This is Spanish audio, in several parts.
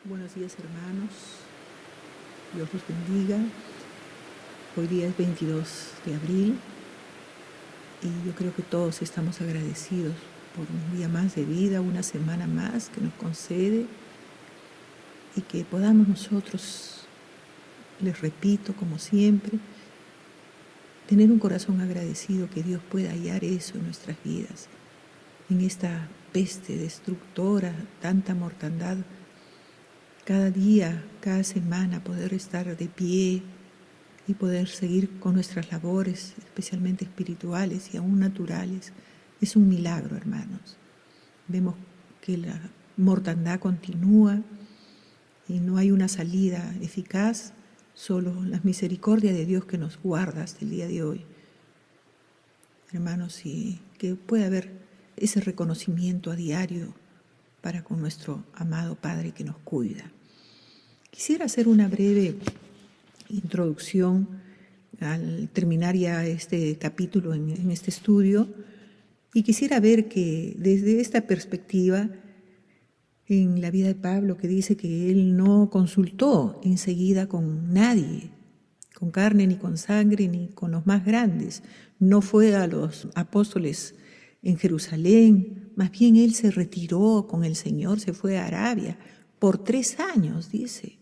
Buenos días, hermanos. Dios los bendiga. Hoy día es 22 de abril y yo creo que todos estamos agradecidos por un día más de vida, una semana más que nos concede y que podamos nosotros, les repito como siempre, tener un corazón agradecido, que Dios pueda hallar eso en nuestras vidas, en esta peste destructora, tanta mortandad. Cada día, cada semana, poder estar de pie y poder seguir con nuestras labores, especialmente espirituales y aún naturales, es un milagro, hermanos. Vemos que la mortandad continúa y no hay una salida eficaz, solo la misericordia de Dios que nos guarda hasta el día de hoy. Hermanos, y que pueda haber ese reconocimiento a diario para con nuestro amado Padre que nos cuida. Quisiera hacer una breve introducción al terminar ya este capítulo en este estudio, y quisiera ver que desde esta perspectiva en la vida de Pablo, que dice que él no consultó enseguida con nadie, con carne ni con sangre ni con los más grandes, no fue a los apóstoles en Jerusalén, más bien él se retiró con el Señor, se fue a Arabia por 3 años, dice.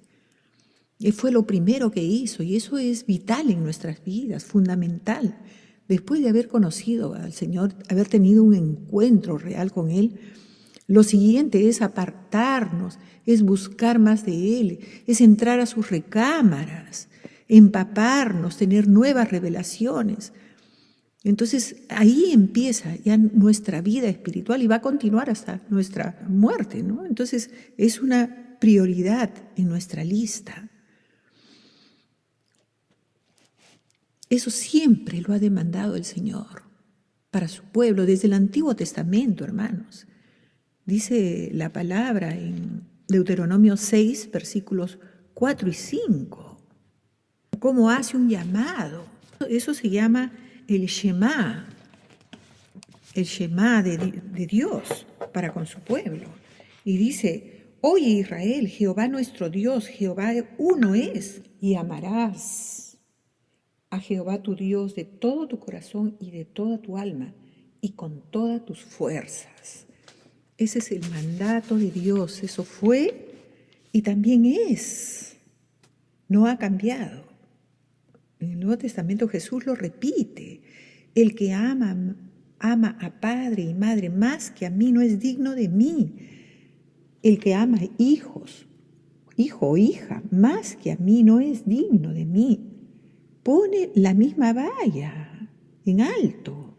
Él fue lo primero que hizo, y eso es vital en nuestras vidas, fundamental. Después de haber conocido al Señor, haber tenido un encuentro real con Él, lo siguiente es apartarnos, es buscar más de Él, es entrar a sus recámaras, empaparnos, tener nuevas revelaciones. Entonces ahí empieza ya nuestra vida espiritual y va a continuar hasta nuestra muerte, ¿no? Entonces es una prioridad en nuestra lista. Eso siempre lo ha demandado el Señor para su pueblo, desde el Antiguo Testamento, hermanos. Dice la palabra en Deuteronomio 6, versículos 4 y 5, cómo hace un llamado. Eso se llama el Shema de Dios para con su pueblo. Y dice: oye Israel, Jehová nuestro Dios, Jehová uno es, y amarás a Jehová tu Dios de todo tu corazón y de toda tu alma y con todas tus fuerzas. Ese es el mandato de Dios, eso fue y también es, no ha cambiado. En el Nuevo Testamento Jesús lo repite: el que ama a padre y madre más que a mí no es digno de mí. El que ama hijo o hija más que a mí no es digno de mí. Pone la misma valla en alto,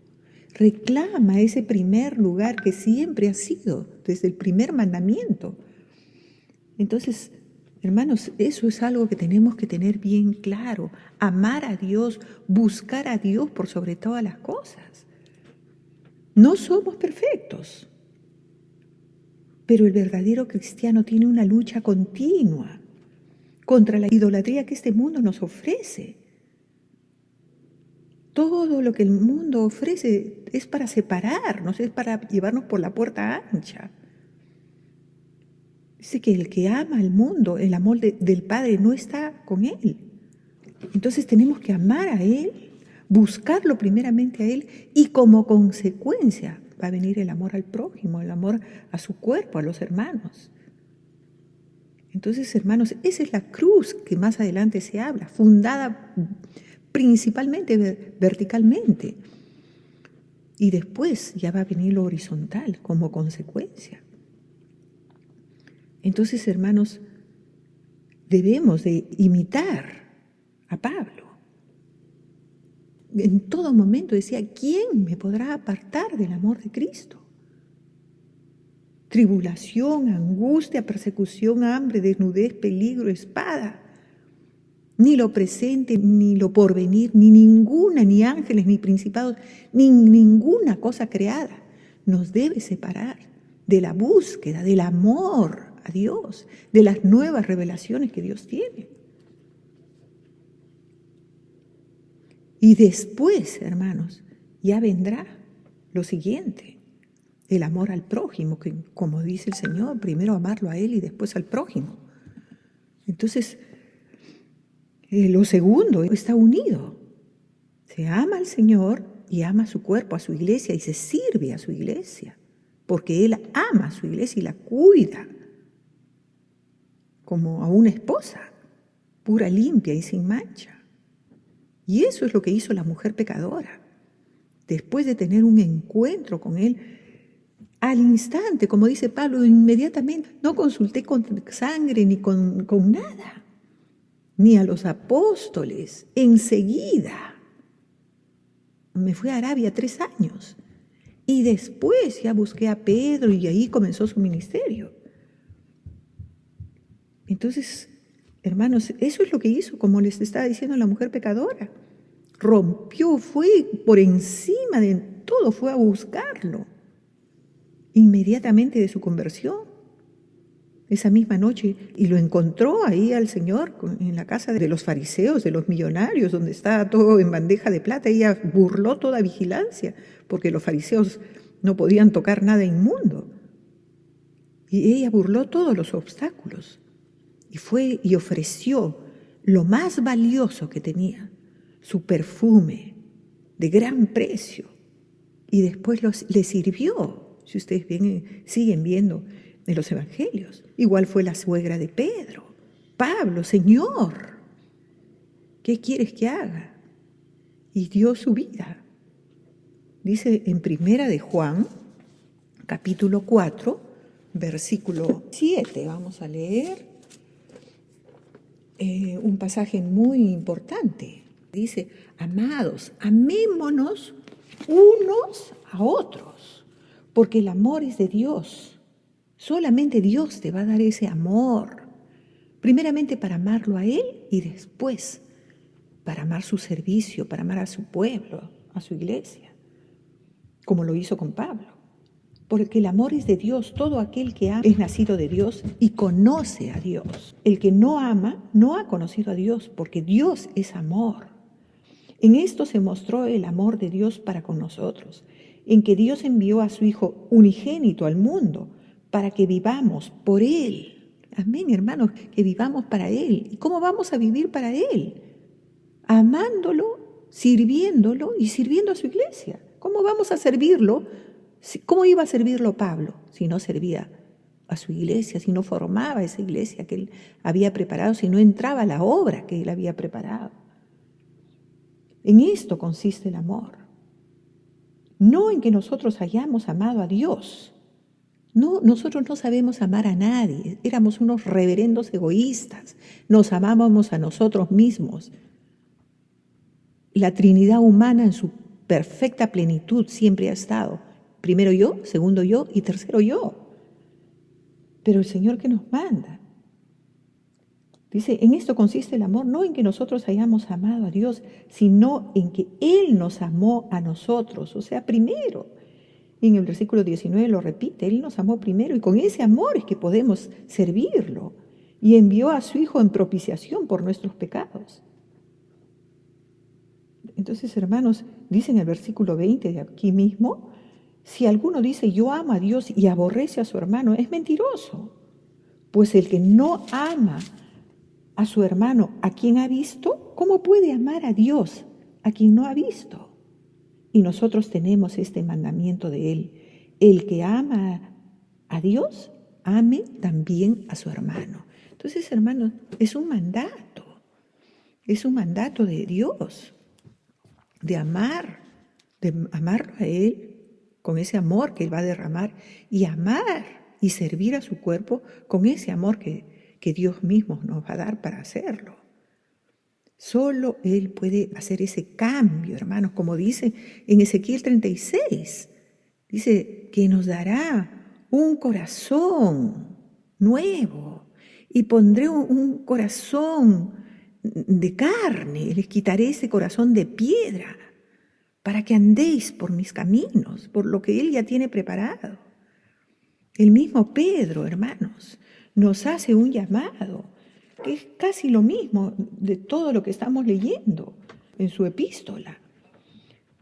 reclama ese primer lugar que siempre ha sido desde el primer mandamiento. Entonces, hermanos, eso es algo que tenemos que tener bien claro: amar a Dios, buscar a Dios por sobre todas las cosas. No somos perfectos, pero el verdadero cristiano tiene una lucha continua contra la idolatría que este mundo nos ofrece. Todo lo que el mundo ofrece es para separarnos, es para llevarnos por la puerta ancha. Dice que el que ama al mundo, el amor del Padre no está con él. Entonces tenemos que amar a Él, buscarlo primeramente a Él, y como consecuencia va a venir el amor al prójimo, el amor a su cuerpo, a los hermanos. Entonces, hermanos, esa es la cruz que más adelante se habla, fundada principalmente verticalmente. Y después ya va a venir lo horizontal como consecuencia. Entonces, hermanos, debemos de imitar a Pablo. En todo momento decía: ¿quién me podrá apartar del amor de Cristo? Tribulación, angustia, persecución, hambre, desnudez, peligro, espada. Ni lo presente, ni lo porvenir, ni ninguna, ni ángeles, ni principados, ni ninguna cosa creada nos debe separar de la búsqueda, del amor a Dios, de las nuevas revelaciones que Dios tiene. Y después, hermanos, ya vendrá lo siguiente: el amor al prójimo, que, como dice el Señor, primero amarlo a Él y después al prójimo. Entonces, lo segundo está unido. Se ama al Señor y ama a su cuerpo, a su iglesia, y se sirve a su iglesia, porque Él ama a su iglesia y la cuida como a una esposa, pura, limpia y sin mancha. Y eso es lo que hizo la mujer pecadora. Después de tener un encuentro con Él, al instante, como dice Pablo, inmediatamente, no consulté con sangre ni con nada, ni a los apóstoles, enseguida. Me fui a Arabia 3 años y después ya busqué a Pedro y ahí comenzó su ministerio. Entonces, hermanos, eso es lo que hizo, como les estaba diciendo la mujer pecadora. Rompió, fue por encima de todo, fue a buscarlo inmediatamente de su conversión. Esa misma noche, y lo encontró ahí al Señor en la casa de los fariseos, de los millonarios, donde estaba todo en bandeja de plata. Ella burló toda vigilancia, porque los fariseos no podían tocar nada inmundo. Y ella burló todos los obstáculos. Y fue y ofreció lo más valioso que tenía, su perfume de gran precio. Y después le sirvió, si ustedes siguen viendo en los evangelios. Igual fue la suegra de Pedro. Pablo, Señor, ¿qué quieres que haga? Y dio su vida. Dice en Primera de Juan, capítulo 4, versículo 7. Vamos a leer un pasaje muy importante. Dice, amados, amémonos unos a otros, porque el amor es de Dios. Solamente Dios te va a dar ese amor, primeramente para amarlo a Él y después para amar su servicio, para amar a su pueblo, a su iglesia, como lo hizo con Pablo. Porque el amor es de Dios, todo aquel que ama es nacido de Dios y conoce a Dios. El que no ama no ha conocido a Dios, porque Dios es amor. En esto se mostró el amor de Dios para con nosotros, en que Dios envió a su Hijo unigénito al mundo para que vivamos por Él. Amén, hermanos, que vivamos para Él. ¿Y cómo vamos a vivir para Él? Amándolo, sirviéndolo y sirviendo a su iglesia. ¿Cómo vamos a servirlo? ¿Cómo iba a servirlo Pablo si no servía a su iglesia, si no formaba esa iglesia que él había preparado, si no entraba a la obra que él había preparado? En esto consiste el amor. No en que nosotros hayamos amado a Dios. No, nosotros no sabemos amar a nadie. Éramos unos reverendos egoístas. Nos amábamos a nosotros mismos. La Trinidad humana en su perfecta plenitud siempre ha estado. Primero yo, segundo yo y tercero yo. Pero el Señor que nos manda. Dice, en esto consiste el amor, no en que nosotros hayamos amado a Dios, sino en que Él nos amó a nosotros, o sea, primero. Y en el versículo 19 lo repite, Él nos amó primero y con ese amor es que podemos servirlo. Y envió a su Hijo en propiciación por nuestros pecados. Entonces, hermanos, dice en el versículo 20 de aquí mismo, si alguno dice yo amo a Dios y aborrece a su hermano, es mentiroso. Pues el que no ama a su hermano, a quien ha visto, ¿cómo puede amar a Dios, a quien no ha visto? Y nosotros tenemos este mandamiento de Él. El que ama a Dios, ame también a su hermano. Entonces, hermanos, es un mandato de Dios, de amarlo a Él con ese amor que Él va a derramar y amar y servir a su cuerpo con ese amor que Dios mismo nos va a dar para hacerlo. Solo Él puede hacer ese cambio, hermanos, como dice en Ezequiel 36. Dice que nos dará un corazón nuevo y pondré un corazón de carne, les quitaré ese corazón de piedra para que andéis por mis caminos, por lo que Él ya tiene preparado. El mismo Pedro, hermanos, nos hace un llamado, que es casi lo mismo de todo lo que estamos leyendo en su epístola.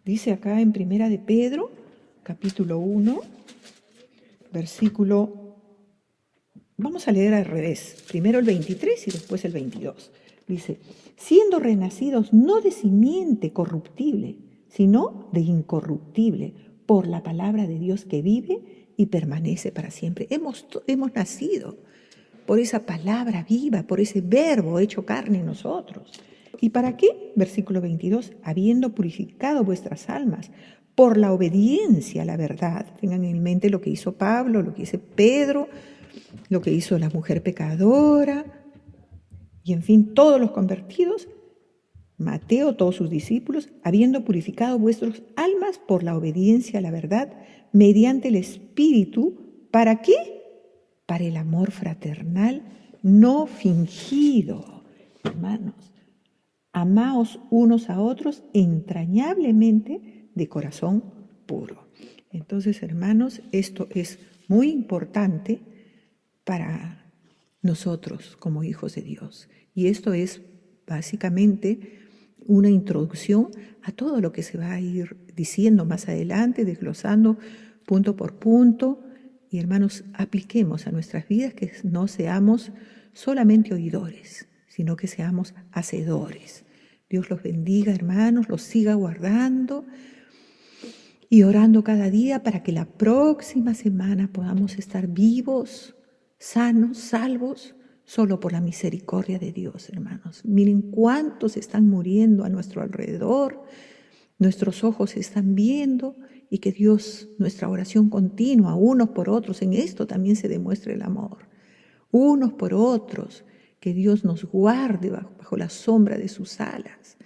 Dice acá en Primera de Pedro, capítulo 1, versículo Vamos a leer al revés, primero el 23 y después el 22. Dice, siendo renacidos no de simiente corruptible, sino de incorruptible, por la palabra de Dios que vive y permanece para siempre. Hemos nacido por esa palabra viva, por ese verbo hecho carne en nosotros. ¿Y para qué? Versículo 22, habiendo purificado vuestras almas por la obediencia a la verdad. Tengan en mente lo que hizo Pablo, lo que hizo Pedro, lo que hizo la mujer pecadora, y en fin, todos los convertidos, Mateo, todos sus discípulos, habiendo purificado vuestras almas por la obediencia a la verdad, mediante el Espíritu, ¿para qué? Para el amor fraternal no fingido. Hermanos, amaos unos a otros entrañablemente de corazón puro. Entonces, hermanos, esto es muy importante para nosotros como hijos de Dios. Y esto es básicamente una introducción a todo lo que se va a ir diciendo más adelante, desglosando punto por punto. Y hermanos, apliquemos a nuestras vidas que no seamos solamente oidores, sino que seamos hacedores. Dios los bendiga, hermanos, los siga guardando y orando cada día para que la próxima semana podamos estar vivos, sanos, salvos, solo por la misericordia de Dios, hermanos. Miren cuántos están muriendo a nuestro alrededor, nuestros ojos están viendo, y que Dios, nuestra oración continua, unos por otros, en esto también se demuestra el amor. Unos por otros, que Dios nos guarde bajo la sombra de sus alas.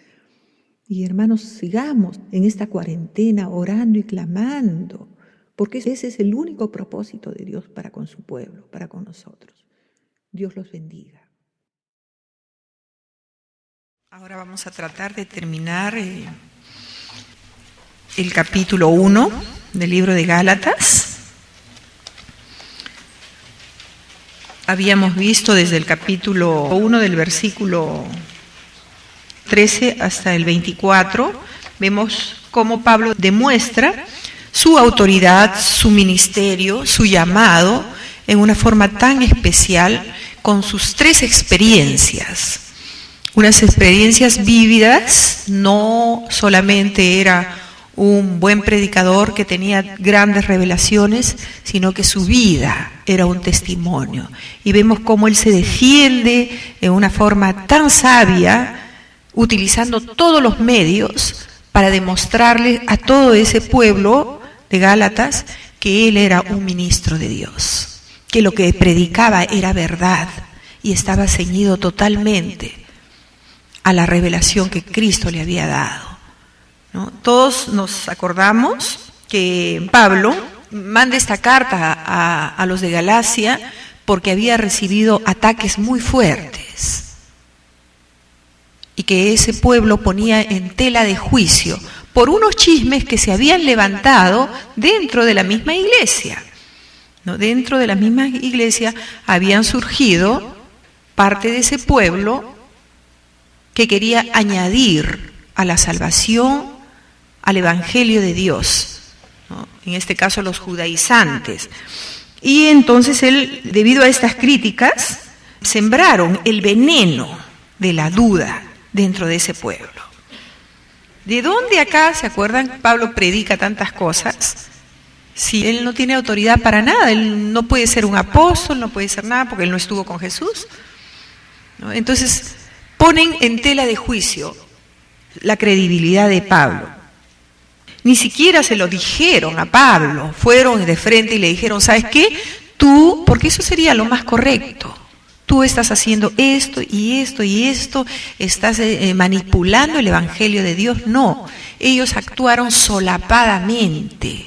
Y hermanos, sigamos en esta cuarentena orando y clamando, porque ese es el único propósito de Dios para con su pueblo, para con nosotros. Dios los bendiga. Ahora vamos a tratar de terminar el capítulo 1 del libro de Gálatas. Habíamos visto desde el capítulo 1 del versículo 13 hasta el 24, vemos cómo Pablo demuestra su autoridad, su ministerio, su llamado en una forma tan especial con sus 3 experiencias. Unas experiencias vívidas, no solamente era un buen predicador que tenía grandes revelaciones, sino que su vida era un testimonio. Y vemos cómo él se defiende en una forma tan sabia, utilizando todos los medios para demostrarle a todo ese pueblo de Gálatas que él era un ministro de Dios, que lo que predicaba era verdad y estaba ceñido totalmente a la revelación que Cristo le había dado, ¿no? Todos nos acordamos que Pablo manda esta carta a los de Galacia porque había recibido ataques muy fuertes y que ese pueblo ponía en tela de juicio por unos chismes que se habían levantado dentro de la misma iglesia, ¿no? Dentro de la misma iglesia habían surgido parte de ese pueblo que quería añadir a la salvación, al evangelio de Dios, ¿no? En este caso los judaizantes. Y entonces él, debido a estas críticas, sembraron el veneno de la duda dentro de ese pueblo. ¿De dónde acá, se acuerdan, Pablo predica tantas cosas? Si él no tiene autoridad para nada, él no puede ser un apóstol, no puede ser nada porque él no estuvo con Jesús, ¿no? Entonces ponen en tela de juicio la credibilidad de Pablo. Ni siquiera se lo dijeron a Pablo, fueron de frente y le dijeron, ¿sabes qué? Tú, porque eso sería lo más correcto, tú estás haciendo esto y esto y esto, estás manipulando el evangelio de Dios. No, ellos actuaron solapadamente.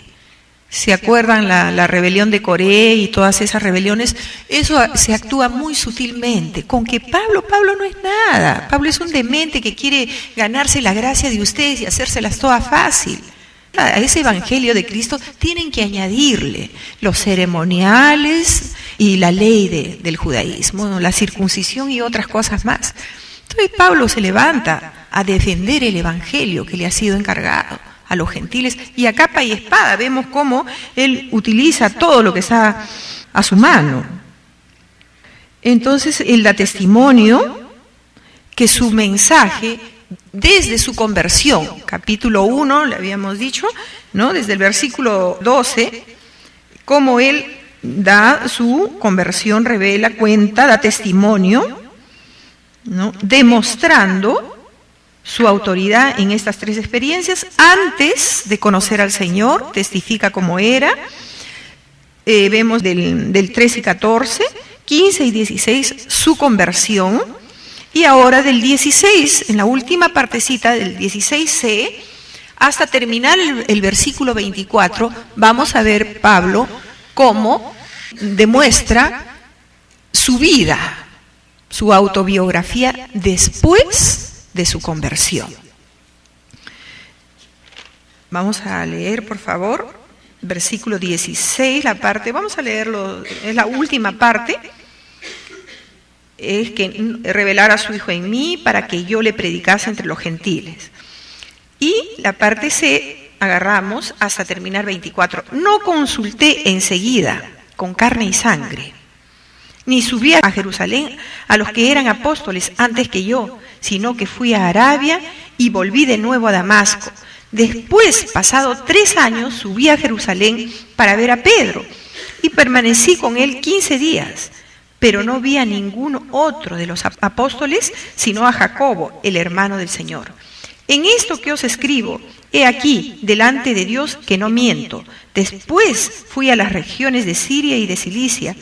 ¿Se acuerdan la rebelión de Coré y todas esas rebeliones? Eso se actúa muy sutilmente, con que Pablo no es nada. Pablo es un demente que quiere ganarse la gracia de ustedes y hacérselas todas fácil. A ese evangelio de Cristo tienen que añadirle los ceremoniales y la ley del judaísmo, la circuncisión y otras cosas más. Entonces Pablo se levanta a defender el evangelio que le ha sido encargado a los gentiles, y a capa y espada vemos cómo él utiliza todo lo que está a su mano. Entonces él da testimonio que su mensaje, desde su conversión, capítulo 1, le habíamos dicho, ¿no? Desde el versículo 12, cómo él da su conversión, revela, cuenta, da testimonio, ¿no? Demostrando su autoridad en estas 3 experiencias. Antes de conocer al Señor, testifica cómo era. Vemos del 13 y 14, 15 y 16, su conversión. Y ahora del 16, en la última partecita del 16c, hasta terminar el versículo 24, vamos a ver Pablo cómo demuestra su vida, su autobiografía después de su conversión. Vamos a leer, por favor, versículo 16, la parte, vamos a leerlo, es la última parte, es que revelara a su Hijo en mí para que yo le predicase entre los gentiles. Y la parte C, agarramos hasta terminar 24. No consulté enseguida con carne y sangre, ni subí a Jerusalén a los que eran apóstoles antes que yo, sino que fui a Arabia y volví de nuevo a Damasco. Después, pasado 3 años, subí a Jerusalén para ver a Pedro y permanecí con él 15 días, pero no vi a ningún otro de los apóstoles, sino a Jacobo, el hermano del Señor. En esto que os escribo, he aquí, delante de Dios, que no miento. Después fui a las regiones de Siria y de Cilicia,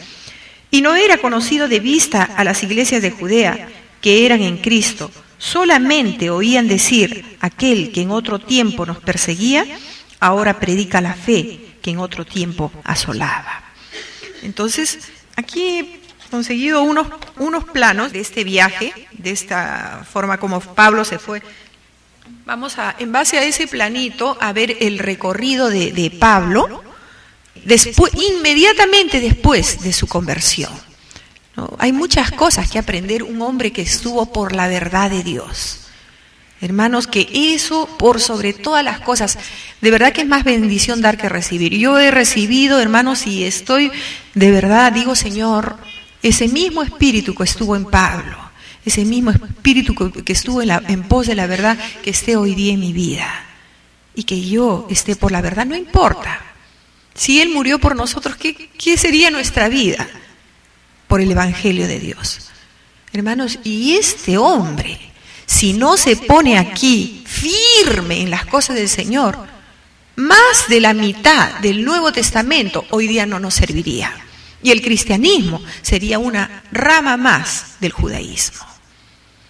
y no era conocido de vista a las iglesias de Judea, que eran en Cristo. Solamente oían decir, aquel que en otro tiempo nos perseguía, ahora predica la fe que en otro tiempo asolaba. Entonces, aquí he conseguido unos planos de este viaje, de esta forma como Pablo se fue. Vamos a, en base a ese planito, a ver el recorrido de Pablo, inmediatamente después de su conversión. ¿No? Hay muchas cosas que aprender un hombre que estuvo por la verdad de Dios. Hermanos, que eso por sobre todas las cosas, de verdad que es más bendición dar que recibir. Yo he recibido, hermanos, y estoy, de verdad, digo, Señor, ese mismo espíritu que estuvo en Pablo, ese mismo espíritu que estuvo en pos de la verdad, que esté hoy día en mi vida. Y que yo esté por la verdad, no importa. Si Él murió por nosotros, ¿qué sería nuestra vida? Por el Evangelio de Dios. Hermanos, y este hombre, si no se pone aquí firme en las cosas del Señor, más de la mitad del Nuevo Testamento hoy día no nos serviría. Y el cristianismo sería una rama más del judaísmo.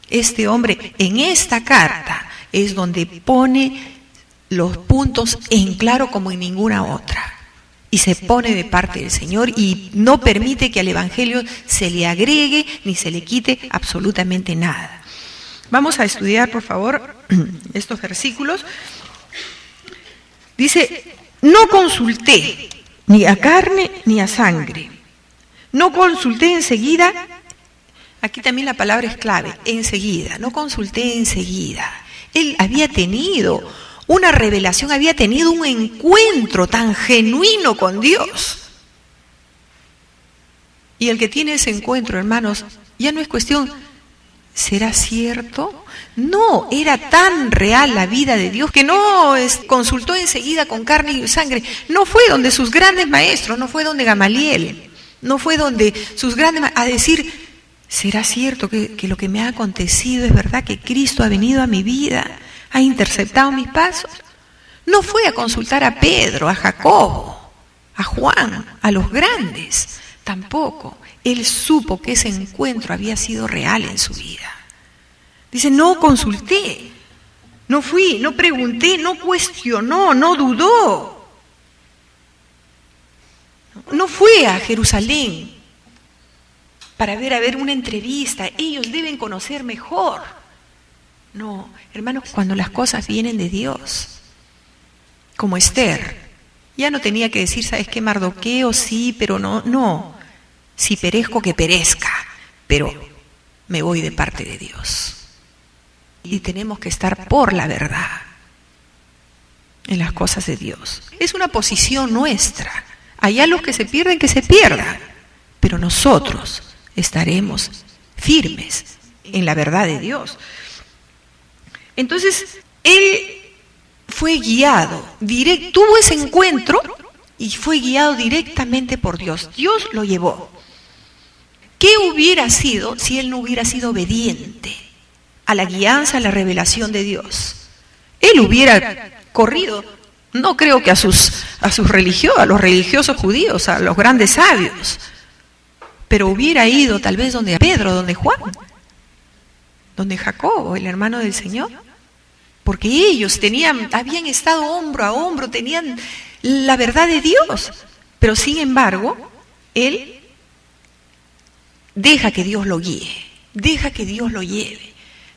Este hombre en esta carta es donde pone los puntos en claro como en ninguna otra. Y se pone de parte del Señor y no permite que al Evangelio se le agregue ni se le quite absolutamente nada. Vamos a estudiar, por favor, estos versículos. Dice, no consulté ni a carne ni a sangre. No consulté enseguida. Aquí también la palabra es clave, enseguida. No consulté enseguida. Él había tenido una revelación, había tenido un encuentro tan genuino con Dios. Y el que tiene ese encuentro, hermanos, ya no es cuestión, ¿será cierto? No, era tan real la vida de Dios que no consultó enseguida con carne y sangre. No fue donde sus grandes maestros, no fue donde Gamaliel, no fue donde sus grandes a decir, ¿será cierto que lo que me ha acontecido es verdad, que Cristo ha venido a mi vida? ¿Ha interceptado mis pasos? No fue a consultar a Pedro, a Jacobo, a Juan, a los grandes. Tampoco. Él supo que ese encuentro había sido real en su vida. Dice, no consulté, no fui, no pregunté, no cuestionó, no dudó. No fue a Jerusalén para ver una entrevista. Ellos deben conocer mejor. No, hermanos, cuando las cosas vienen de Dios, como Esther, ya no tenía que decir, ¿sabes qué, Mardoqueo? Sí, pero no. Si perezco, que perezca, pero me voy de parte de Dios. Y tenemos que estar por la verdad en las cosas de Dios. Es una posición nuestra. Allá los que se pierden, que se pierdan. Pero nosotros estaremos firmes en la verdad de Dios. Entonces, él fue guiado, tuvo ese encuentro y fue guiado directamente por Dios. Dios lo llevó. ¿Qué hubiera sido si él no hubiera sido obediente a la guianza, a la revelación de Dios? Él hubiera corrido, no creo que a los religiosos judíos, a los grandes sabios, pero hubiera ido tal vez donde Pedro, donde Juan, donde Jacobo, el hermano del Señor, porque ellos habían estado hombro a hombro, tenían la verdad de Dios, pero sin embargo, él deja que Dios lo guíe, deja que Dios lo lleve.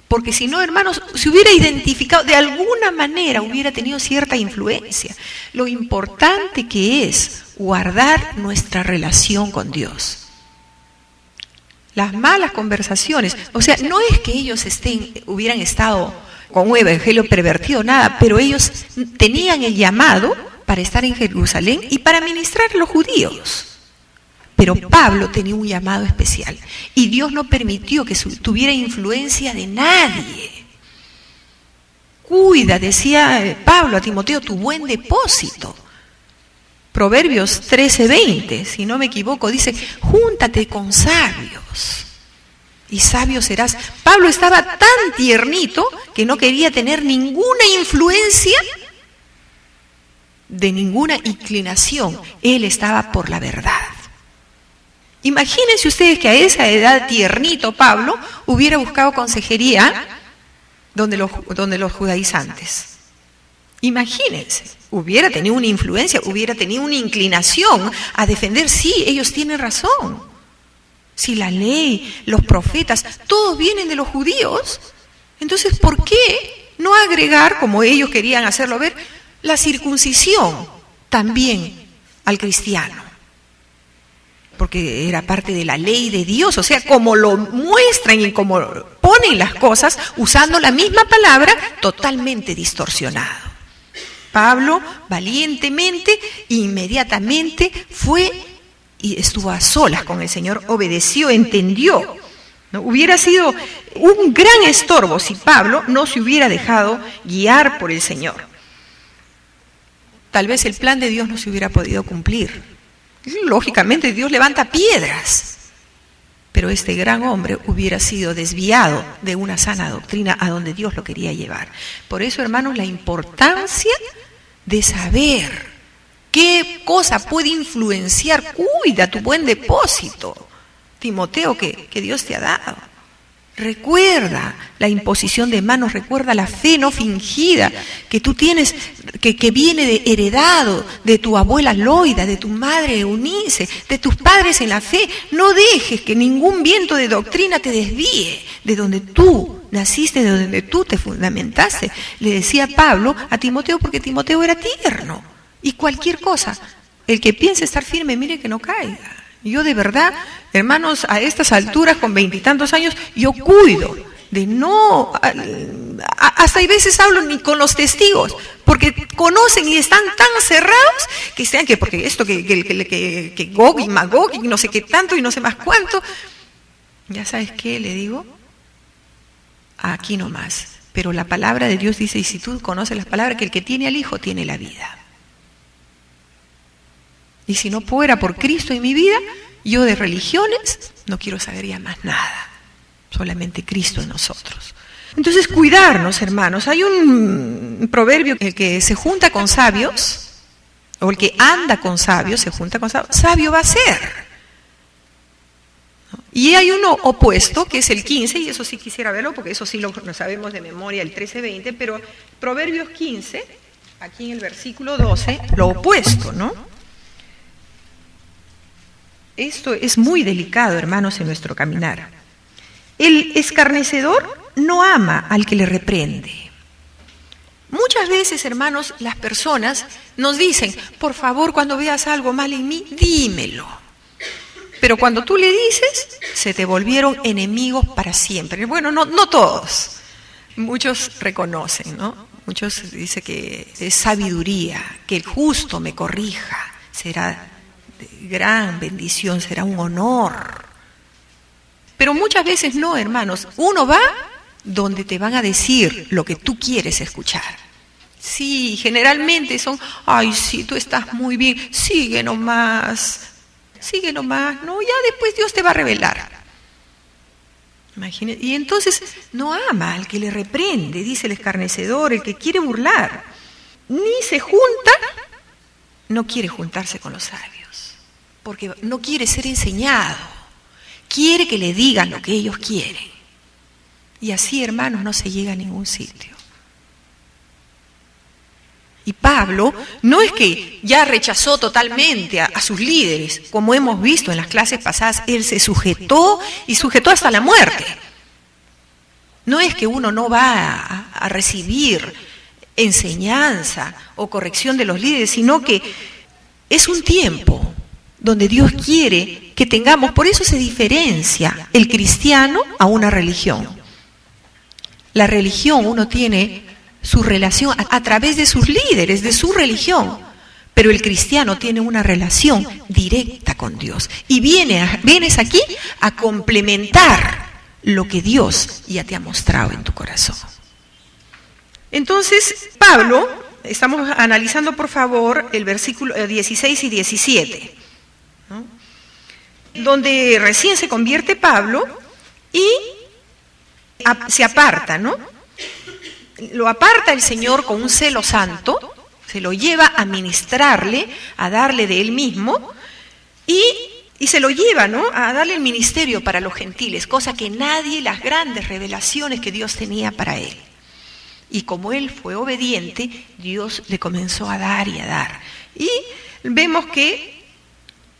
Porque si no, hermanos, se hubiera identificado, de alguna manera hubiera tenido cierta influencia. Lo importante que es guardar nuestra relación con Dios. Las malas conversaciones, o sea, no es que ellos hubieran estado con un evangelio pervertido, nada, pero ellos tenían el llamado para estar en Jerusalén y para ministrar a los judíos. Pero Pablo tenía un llamado especial y Dios no permitió que tuviera influencia de nadie. Cuida, decía Pablo a Timoteo, tu buen depósito. Proverbios 13:20, si no me equivoco, dice, júntate con sabios y sabio serás. Pablo estaba tan tiernito que no quería tener ninguna influencia de ninguna inclinación. Él estaba por la verdad. Imagínense ustedes que a esa edad tiernito Pablo hubiera buscado consejería donde los judaizantes. Imagínense, hubiera tenido una influencia, hubiera tenido una inclinación a defender, sí, ellos tienen razón. Si la ley, los profetas, todos vienen de los judíos, entonces ¿por qué no agregar, como ellos querían hacerlo ver, la circuncisión también al cristiano? Porque era parte de la ley de Dios, o sea, como lo muestran y como ponen las cosas, usando la misma palabra, totalmente distorsionado. Pablo, valientemente, inmediatamente fue y estuvo a solas con el Señor, obedeció, entendió. ¿No? Hubiera sido un gran estorbo si Pablo no se hubiera dejado guiar por el Señor. Tal vez el plan de Dios no se hubiera podido cumplir. Lógicamente Dios levanta piedras, pero este gran hombre hubiera sido desviado de una sana doctrina a donde Dios lo quería llevar. Por eso, hermanos, la importancia de saber qué cosa puede influenciar. Cuida tu buen depósito, Timoteo, que Dios te ha dado. Recuerda la imposición de manos, recuerda la fe no fingida que tú tienes, que viene heredado de tu abuela Loida, de tu madre Eunice, de tus padres en la fe. No dejes que ningún viento de doctrina te desvíe de donde tú naciste, de donde tú te fundamentaste. Le decía Pablo a Timoteo, porque Timoteo era tierno. Y cualquier cosa, el que piense estar firme, mire que no caiga. Yo de verdad, hermanos, a estas alturas, con 20 y tantos años, yo cuido de no, hasta hay veces hablo ni con los testigos, porque conocen y están tan cerrados que están que porque esto, que Gog y Magog y no sé qué tanto y no sé más cuánto. Ya sabes qué, le digo, aquí nomás. Pero la palabra de Dios dice, y si tú conoces las palabras, que el que tiene al Hijo tiene la vida. Y si no fuera por Cristo en mi vida, yo de religiones no quiero saber ya más nada. Solamente Cristo en nosotros. Entonces, cuidarnos, hermanos. Hay un proverbio, el que se junta con sabios, o el que anda con sabios, se junta con sabios, sabio va a ser. Y hay uno opuesto, que es el 15, y eso sí quisiera verlo, porque eso sí lo sabemos de memoria, el 13-20, pero Proverbios 15, aquí en el versículo 12, lo opuesto, ¿no? Esto es muy delicado, hermanos, en nuestro caminar. El escarnecedor no ama al que le reprende. Muchas veces, hermanos, las personas nos dicen, por favor, cuando veas algo mal en mí, dímelo. Pero cuando tú le dices, se te volvieron enemigos para siempre. Bueno, no todos. Muchos reconocen, ¿no? Muchos dicen que es sabiduría, que el justo me corrija, será de gran bendición, será un honor. Pero muchas veces no, hermanos. Uno va donde te van a decir lo que tú quieres escuchar. Sí, generalmente son, ay, sí, tú estás muy bien, sigue nomás, no, ya después Dios te va a revelar. Imagínate. Y entonces no ama al que le reprende, dice el escarnecedor, el que quiere burlar. Ni se junta, no quiere juntarse con los sabios, porque no quiere ser enseñado, quiere que le digan lo que ellos quieren. Y así, hermanos, no se llega a ningún sitio. Y Pablo no es que ya rechazó totalmente a sus líderes, como hemos visto en las clases pasadas, él se sujetó y sujetó hasta la muerte. No es que uno no va a recibir enseñanza o corrección de los líderes, sino que es un tiempo donde Dios quiere que tengamos, por eso se diferencia el cristiano a una religión. La religión, uno tiene su relación a través de sus líderes, de su religión, pero el cristiano tiene una relación directa con Dios y vienes aquí a complementar lo que Dios ya te ha mostrado en tu corazón. Entonces, Pablo, estamos analizando por favor el versículo 16 y 17, ¿no? Donde recién se convierte Pablo y se aparta, ¿no? Lo aparta el Señor con un celo santo, se lo lleva a ministrarle, a darle de él mismo, y se lo lleva, ¿no?, a darle el ministerio para los gentiles, cosa que nadie, las grandes revelaciones que Dios tenía para él. Y como él fue obediente, Dios le comenzó a dar y a dar. Y vemos que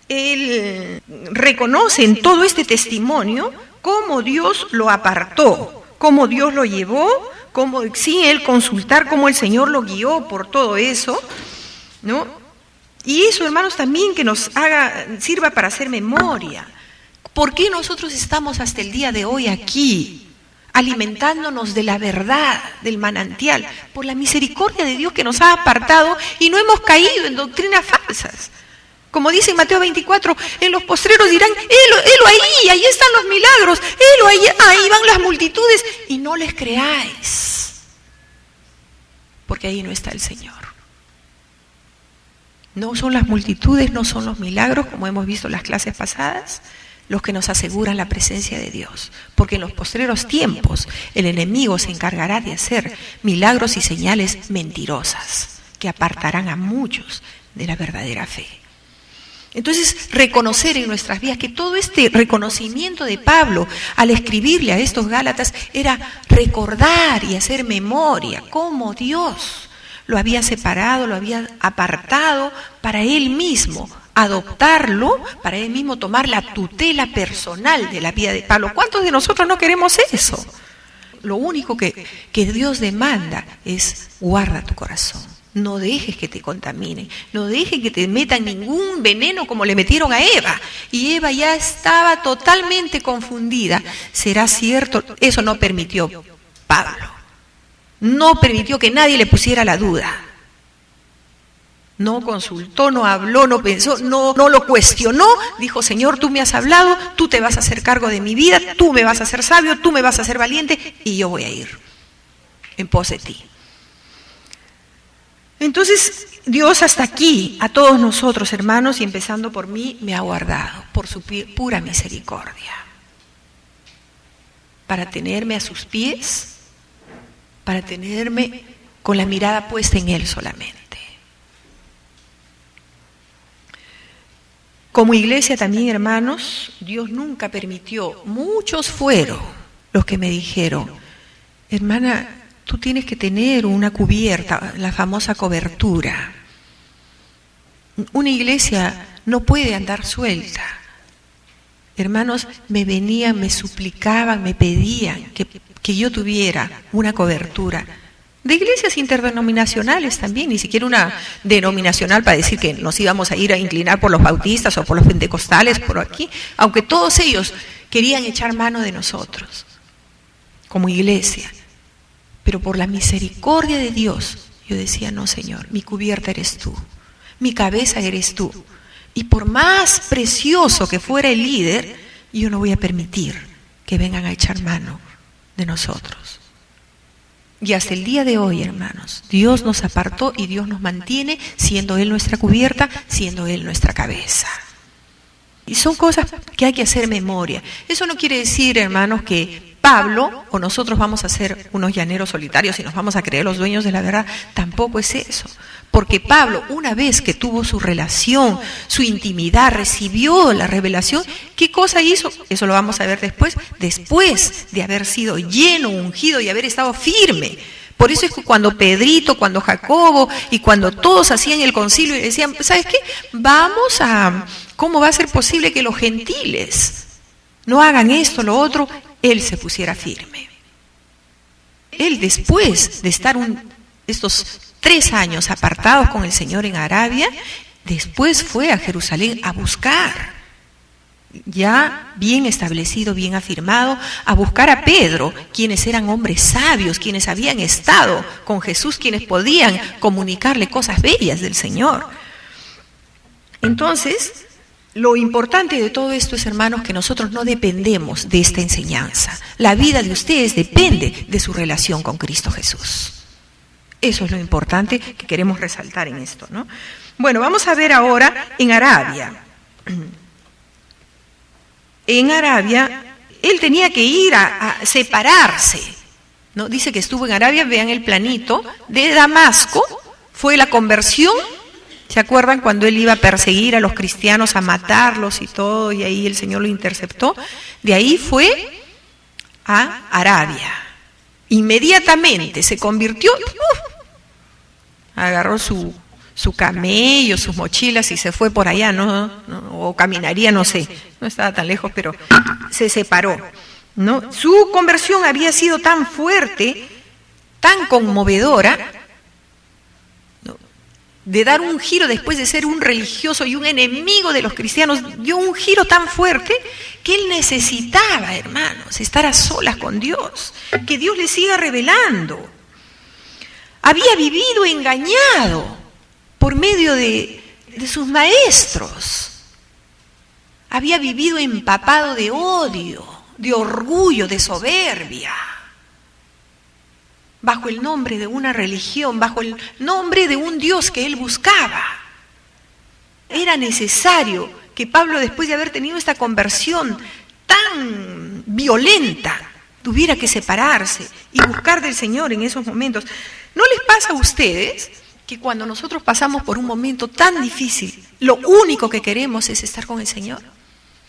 él reconoce en todo este testimonio cómo Dios lo apartó, cómo Dios lo llevó, cómo, sin él consultar, cómo el Señor lo guió por todo eso, ¿no? Y eso, hermanos, también que nos sirva para hacer memoria. ¿Por qué nosotros estamos hasta el día de hoy aquí, alimentándonos de la verdad, del manantial? Por la misericordia de Dios que nos ha apartado y no hemos caído en doctrinas falsas. Como dice en Mateo 24, en los postreros dirán, helo ahí están los milagros, helo ahí van las multitudes, y no les creáis, porque ahí no está el Señor. No son las multitudes, no son los milagros, como hemos visto en las clases pasadas, los que nos aseguran la presencia de Dios, porque en los postreros tiempos el enemigo se encargará de hacer milagros y señales mentirosas, que apartarán a muchos de la verdadera fe. Entonces, reconocer en nuestras vidas que todo este reconocimiento de Pablo al escribirle a estos Gálatas era recordar y hacer memoria cómo Dios lo había separado, lo había apartado para él mismo, adoptarlo, para él mismo tomar la tutela personal de la vida de Pablo. ¿Cuántos de nosotros no queremos eso? Lo único que Dios demanda es guarda tu corazón. No dejes que te contamine, no dejes que te metan ningún veneno como le metieron a Eva. Y Eva ya estaba totalmente confundida. ¿Será cierto? Eso no permitió Pablo. No permitió que nadie le pusiera la duda. No consultó, no habló, no pensó, no lo cuestionó. Dijo, Señor, tú me has hablado, tú te vas a hacer cargo de mi vida, tú me vas a hacer sabio, tú me vas a hacer valiente y yo voy a ir en pos de ti. Entonces, Dios hasta aquí, a todos nosotros, hermanos, y empezando por mí, me ha guardado por su pura misericordia, para tenerme a sus pies, para tenerme con la mirada puesta en Él solamente. Como iglesia también, hermanos, Dios nunca permitió, muchos fueron los que me dijeron, hermana, tú tienes que tener una cubierta, la famosa cobertura. Una iglesia no puede andar suelta. Hermanos, me venían, me suplicaban, me pedían que yo tuviera una cobertura. De iglesias interdenominacionales también, ni siquiera una denominacional para decir que nos íbamos a ir a inclinar por los bautistas o por los pentecostales, por aquí, aunque todos ellos querían echar mano de nosotros, como iglesia. Pero por la misericordia de Dios, yo decía, no, Señor, mi cubierta eres tú, mi cabeza eres tú. Y por más precioso que fuera el líder, yo no voy a permitir que vengan a echar mano de nosotros. Y hasta el día de hoy, hermanos, Dios nos apartó y Dios nos mantiene, siendo Él nuestra cubierta, siendo Él nuestra cabeza. Y son cosas que hay que hacer memoria. Eso no quiere decir, hermanos, que Pablo o nosotros vamos a ser unos llaneros solitarios y nos vamos a creer los dueños de la verdad. Tampoco es eso. Porque Pablo, una vez que tuvo su relación, su intimidad, recibió la revelación, ¿qué cosa hizo? Eso lo vamos a ver después de haber sido lleno, ungido y haber estado firme. Por eso es que cuando Pedrito, cuando Jacobo y cuando todos hacían el concilio y decían, ¿sabes qué? ¿Cómo va a ser posible que los gentiles no hagan esto, lo otro? Él se pusiera firme. Él, después de estar estos 3 años apartados con el Señor en Arabia, después fue a Jerusalén a buscar, ya bien establecido, bien afirmado, a buscar a Pedro, quienes eran hombres sabios, quienes habían estado con Jesús, quienes podían comunicarle cosas bellas del Señor. Entonces, lo importante de todo esto es, hermanos, que nosotros no dependemos de esta enseñanza. La vida de ustedes depende de su relación con Cristo Jesús. Eso es lo importante que queremos resaltar en esto, ¿no? Bueno, vamos a ver ahora en Arabia. En Arabia, él tenía que ir a separarse, ¿no? Dice que estuvo en Arabia, vean el planito, de Damasco, fue la conversión. ¿Se acuerdan cuando él iba a perseguir a los cristianos, a matarlos y todo, y ahí el Señor lo interceptó? De ahí fue a Arabia. Inmediatamente se convirtió, agarró su camello, sus mochilas y se fue por allá, ¿no? O caminaría, no sé, no estaba tan lejos, pero se separó, ¿no? Su conversión había sido tan fuerte, tan conmovedora, de dar un giro después de ser un religioso y un enemigo de los cristianos, dio un giro tan fuerte que él necesitaba, hermanos, estar a solas con Dios, que Dios le siga revelando. Había vivido engañado por medio de sus maestros, había vivido empapado de odio, de orgullo, de soberbia, bajo el nombre de una religión, bajo el nombre de un Dios que él buscaba. Era necesario que Pablo, después de haber tenido esta conversión tan violenta, tuviera que separarse y buscar del Señor en esos momentos. ¿No les pasa a ustedes que cuando nosotros pasamos por un momento tan difícil, lo único que queremos es estar con el Señor?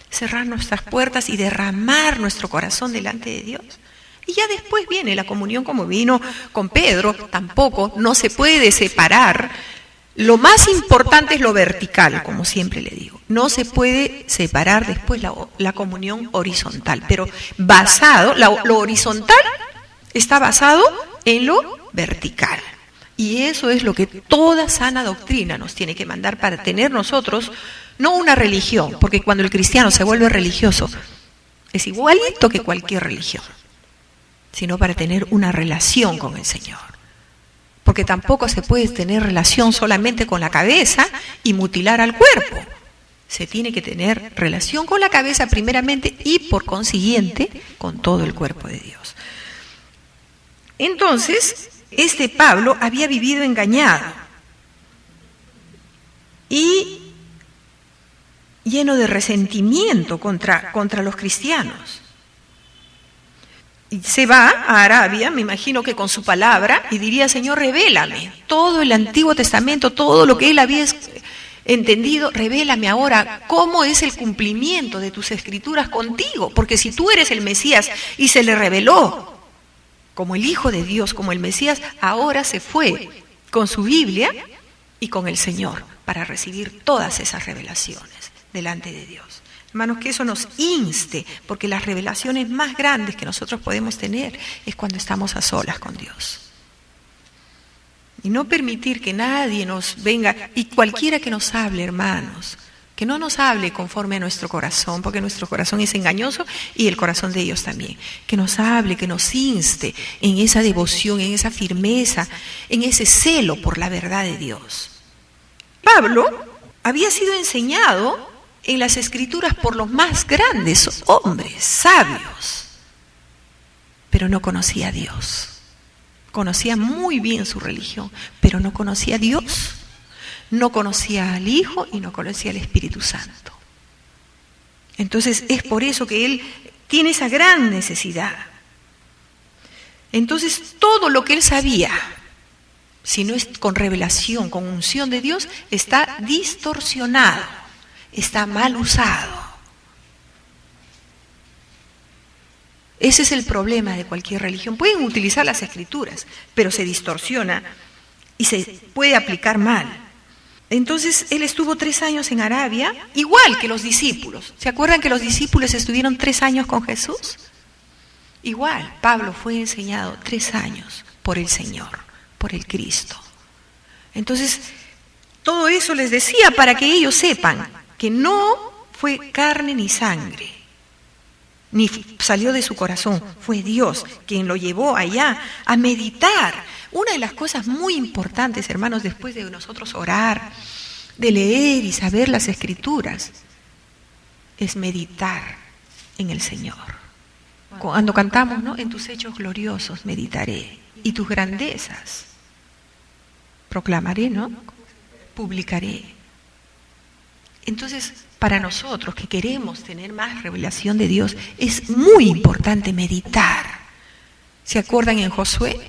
Cerrar nuestras puertas y derramar nuestro corazón delante de Dios. Y ya después viene la comunión, como vino con Pedro. Tampoco, no se puede separar. Lo más importante es lo vertical, como siempre le digo. No se puede separar después la comunión horizontal. Pero lo horizontal está basado en lo vertical. Y eso es lo que toda sana doctrina nos tiene que mandar para tener nosotros, no una religión, porque cuando el cristiano se vuelve religioso, es igualito que cualquier religión, sino para tener una relación con el Señor. Porque tampoco se puede tener relación solamente con la cabeza y mutilar al cuerpo. Se tiene que tener relación con la cabeza primeramente y por consiguiente con todo el cuerpo de Dios. Entonces, este Pablo había vivido engañado y lleno de resentimiento contra los cristianos. Y se va a Arabia, me imagino que con su palabra, y diría: Señor, revélame todo el Antiguo Testamento, todo lo que él había entendido, revélame ahora cómo es el cumplimiento de tus escrituras contigo, porque si tú eres el Mesías y se le reveló como el Hijo de Dios, como el Mesías, ahora se fue con su Biblia y con el Señor para recibir todas esas revelaciones delante de Dios. Hermanos, que eso nos inste, porque las revelaciones más grandes que nosotros podemos tener es cuando estamos a solas con Dios. Y no permitir que nadie nos venga, y cualquiera que nos hable, hermanos, que no nos hable conforme a nuestro corazón, porque nuestro corazón es engañoso y el corazón de ellos también. Que nos hable, que nos inste en esa devoción, en esa firmeza, en ese celo por la verdad de Dios. Pablo había sido enseñado en las Escrituras por los más grandes hombres, sabios, pero no conocía a Dios. Conocía muy bien su religión, pero no conocía a Dios, no conocía al Hijo y no conocía al Espíritu Santo. Entonces es por eso que él tiene esa gran necesidad. Entonces todo lo que él sabía, si no es con revelación, con unción de Dios, está distorsionado, está mal usado. Ese es el problema de cualquier religión. Pueden utilizar las escrituras, pero se distorsiona y se puede aplicar mal. Entonces, él estuvo 3 años en Arabia, igual que los discípulos. ¿Se acuerdan que los discípulos estuvieron 3 años con Jesús? Igual, Pablo fue enseñado 3 años por el Señor, por el Cristo. Entonces, todo eso les decía para que ellos sepan que no fue carne ni sangre, ni salió de su corazón, fue Dios quien lo llevó allá a meditar. Una de las cosas muy importantes, hermanos, después de nosotros orar, de leer y saber las Escrituras, es meditar en el Señor. Cuando cantamos, ¿no? En tus hechos gloriosos meditaré, y tus grandezas proclamaré, ¿no? Publicaré. Entonces, para nosotros que queremos tener más revelación de Dios, es muy importante meditar. ¿Se acuerdan en Josué?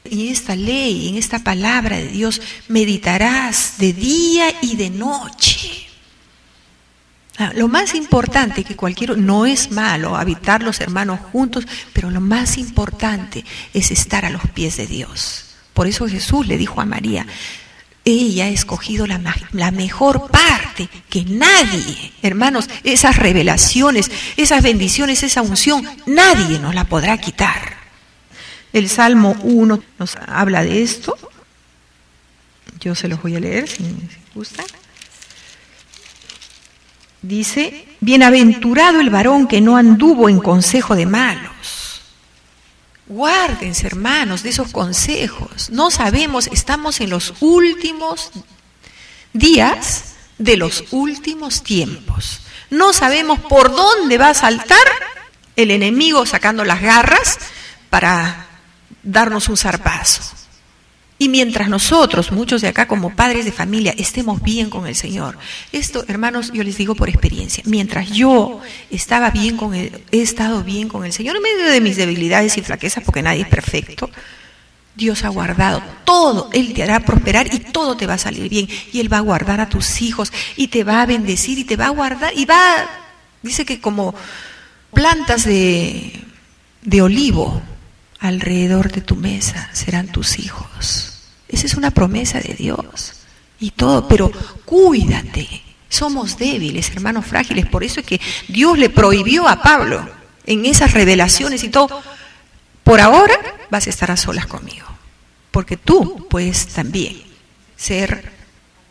En esta ley, en esta palabra de Dios, meditarás de día y de noche. Lo más importante que no es malo habitar los hermanos juntos, pero lo más importante es estar a los pies de Dios. Por eso Jesús le dijo a María, ella ha escogido la mejor parte, que nadie, hermanos, esas revelaciones, esas bendiciones, esa unción, nadie nos la podrá quitar. El Salmo 1 nos habla de esto. Yo se los voy a leer si gusta. Dice, bienaventurado el varón que no anduvo en consejo de malos. Guárdense, hermanos, de esos consejos. No sabemos, estamos en los últimos días de los últimos tiempos. No sabemos por dónde va a saltar el enemigo sacando las garras para darnos un zarpazo. Y mientras nosotros, muchos de acá como padres de familia, estemos bien con el Señor. Esto, hermanos, yo les digo por experiencia. Mientras yo he estado bien con el Señor, en medio de mis debilidades y flaquezas, porque nadie es perfecto, Dios ha guardado todo. Él te hará prosperar y todo te va a salir bien. Y Él va a guardar a tus hijos y te va a bendecir y te va a guardar. Dice que como plantas de olivo, alrededor de tu mesa serán tus hijos. Esa es una promesa de Dios. Y todo, pero cuídate. Somos débiles, hermanos frágiles. Por eso es que Dios le prohibió a Pablo en esas revelaciones y todo. Por ahora vas a estar a solas conmigo. Porque tú puedes también ser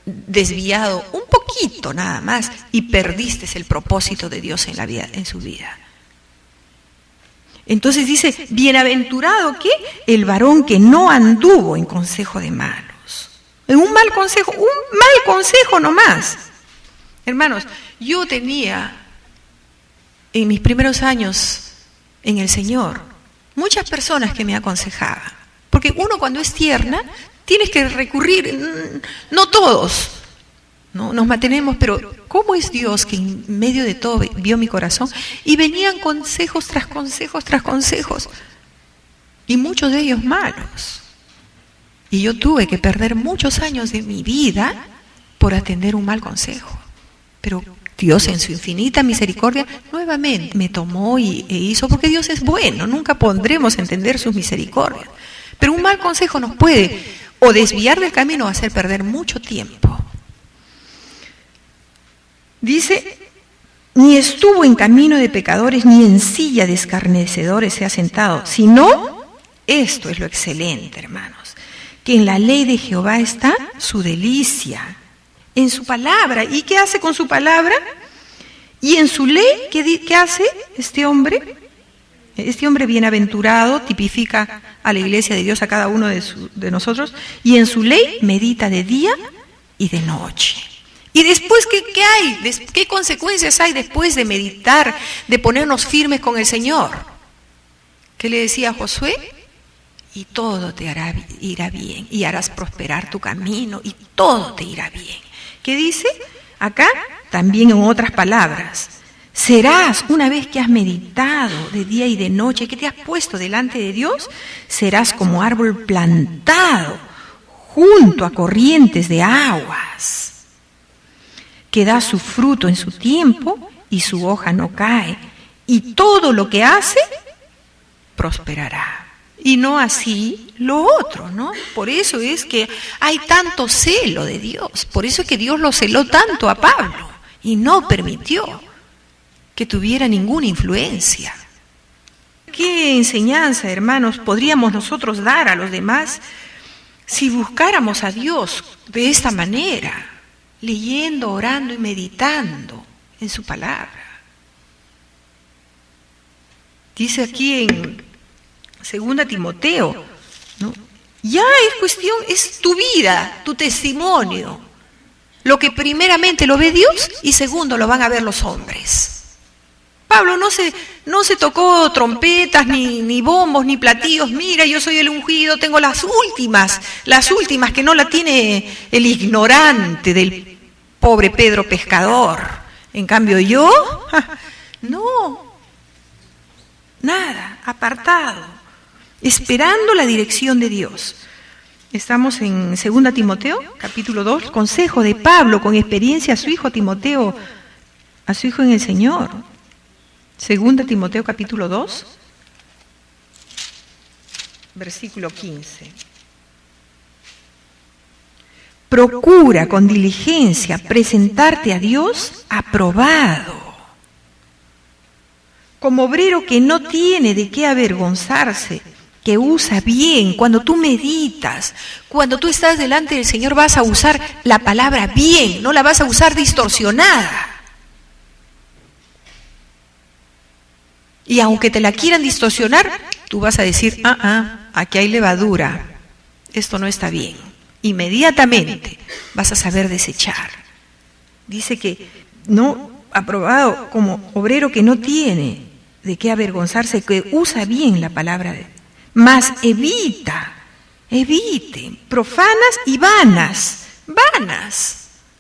desviado un poquito nada más y perdiste el propósito de Dios en la vida, en su vida. Entonces dice, bienaventurado ¿qué? El varón que no anduvo en consejo de malos. En un mal consejo nomás. Hermanos, yo tenía en mis primeros años en el Señor muchas personas que me aconsejaban. Porque uno cuando es tierna, tienes que recurrir, no todos, ¿no? Nos mantenemos, pero ¿cómo es Dios que en medio de todo vio mi corazón? Y venían consejos tras consejos tras consejos, y muchos de ellos malos. Y yo tuve que perder muchos años de mi vida por atender un mal consejo. Pero Dios en su infinita misericordia nuevamente me tomó e hizo, porque Dios es bueno, nunca podremos entender sus misericordias. Pero un mal consejo nos puede o desviar del camino o hacer perder mucho tiempo. Dice, ni estuvo en camino de pecadores, ni en silla de escarnecedores se ha sentado, sino, esto es lo excelente, hermanos, que en la ley de Jehová está su delicia, en su palabra. ¿Y qué hace con su palabra? Y en su ley, ¿qué hace este hombre? Este hombre bienaventurado tipifica a la iglesia de Dios, a cada uno de nosotros, y en su ley medita de día y de noche. Y después, ¿qué hay? ¿Qué consecuencias hay después de meditar, de ponernos firmes con el Señor? ¿Qué le decía a Josué? Y todo te irá bien, y harás prosperar tu camino, y todo te irá bien. ¿Qué dice? Acá, también en otras palabras, serás, una vez que has meditado de día y de noche, que te has puesto delante de Dios, serás como árbol plantado junto a corrientes de aguas, que da su fruto en su tiempo y su hoja no cae, y todo lo que hace prosperará. Y no así lo otro, ¿no? Por eso es que hay tanto celo de Dios, por eso es que Dios lo celó tanto a Pablo y no permitió que tuviera ninguna influencia. ¿Qué enseñanza, hermanos, podríamos nosotros dar a los demás si buscáramos a Dios de esta manera, leyendo, orando y meditando en su palabra? Dice aquí en 2 Timoteo, ¿no? Ya es cuestión, es tu vida, tu testimonio, lo que primeramente lo ve Dios y segundo lo van a ver los hombres. Pablo no se tocó trompetas, ni bombos, ni platillos. Mira, yo soy el ungido, tengo las últimas que no la tiene el ignorante del pobre Pedro pescador. En cambio yo, no, nada, apartado, esperando la dirección de Dios. Estamos en 2 Timoteo, capítulo 2, consejo de Pablo con experiencia a su hijo Timoteo, a su hijo en el Señor. 2 Timoteo, capítulo 2, versículo 15. Procura con diligencia presentarte a Dios aprobado, como obrero que no tiene de qué avergonzarse, que usa bien. Cuando tú meditas, cuando tú estás delante del Señor, vas a usar la palabra bien, no la vas a usar distorsionada. Y aunque te la quieran distorsionar, tú vas a decir, aquí hay levadura, esto no está bien. Inmediatamente vas a saber desechar. Dice que no, aprobado como obrero que no tiene de qué avergonzarse, que usa bien la palabra de Dios. Mas evite profanas y vanas,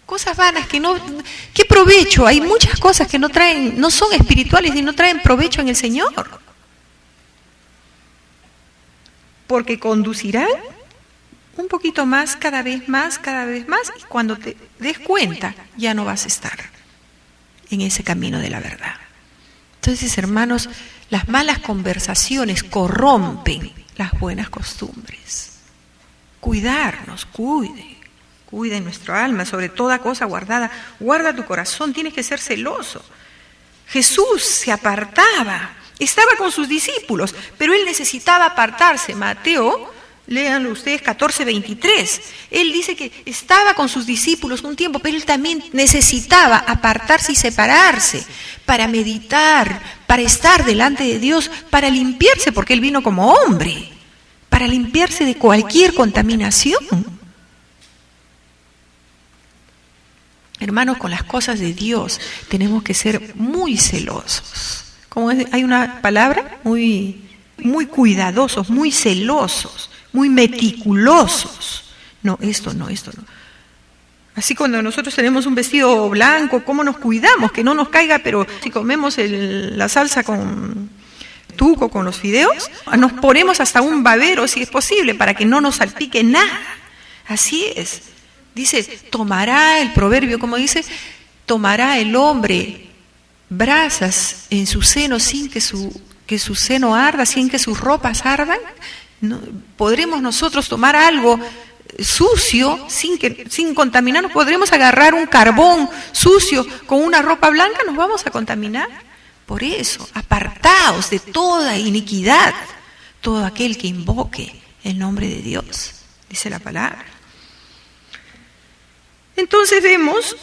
cosas vanas que no, ¿qué provecho? Hay muchas cosas que no son espirituales y no traen provecho en el Señor. Porque conducirán un poquito más, cada vez más, y cuando te des cuenta, ya no vas a estar en ese camino de la verdad. Entonces, hermanos, las malas conversaciones corrompen las buenas costumbres. Cuidarnos, cuide nuestro alma, sobre toda cosa guardada. Guarda tu corazón, tienes que ser celoso. Jesús se apartaba, estaba con sus discípulos, pero él necesitaba apartarse. Mateo, léanlo ustedes, 14:23. Él dice que estaba con sus discípulos un tiempo, pero él también necesitaba apartarse y separarse para meditar, para estar delante de Dios, para limpiarse, porque él vino como hombre, para limpiarse de cualquier contaminación. Hermanos, con las cosas de Dios tenemos que ser muy celosos. Como hay una palabra, muy cuidadosos, muy celosos, muy meticulosos. No, esto no. Así cuando nosotros tenemos un vestido blanco, ¿cómo nos cuidamos? Que no nos caiga, pero si comemos la salsa con tuco, con los fideos, nos ponemos hasta un babero, si es posible, para que no nos salpique nada. Así es. Dice, tomará el proverbio, como dice, tomará el hombre brasas en su seno sin que su seno arda, sin que sus ropas ardan. No, ¿podremos nosotros tomar algo sucio sin contaminarnos? ¿Podremos agarrar un carbón sucio con una ropa blanca? ¿Nos vamos a contaminar? Por eso, apartaos de toda iniquidad, todo aquel que invoque el nombre de Dios, dice la palabra. Entonces vemos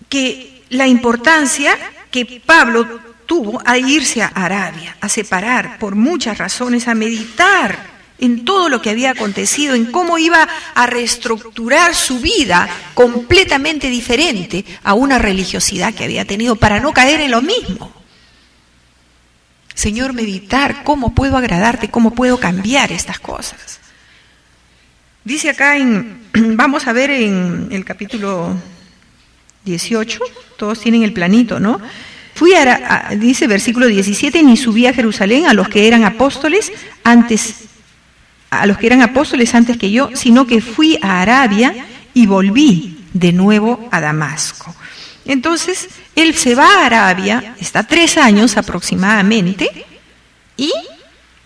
que la importancia que Pablo tuvo a irse a Arabia, a separar por muchas razones, a meditar en todo lo que había acontecido, en cómo iba a reestructurar su vida completamente diferente a una religiosidad que había tenido para no caer en lo mismo. Señor, meditar cómo puedo agradarte, cómo puedo cambiar estas cosas. Dice acá, vamos a ver en el capítulo 18, todos tienen el planito, ¿no? Dice versículo 17, ni subí a Jerusalén a los que eran apóstoles antes que yo, sino que fui a Arabia y volví de nuevo a Damasco. Entonces, él se va a Arabia, está 3 años aproximadamente, y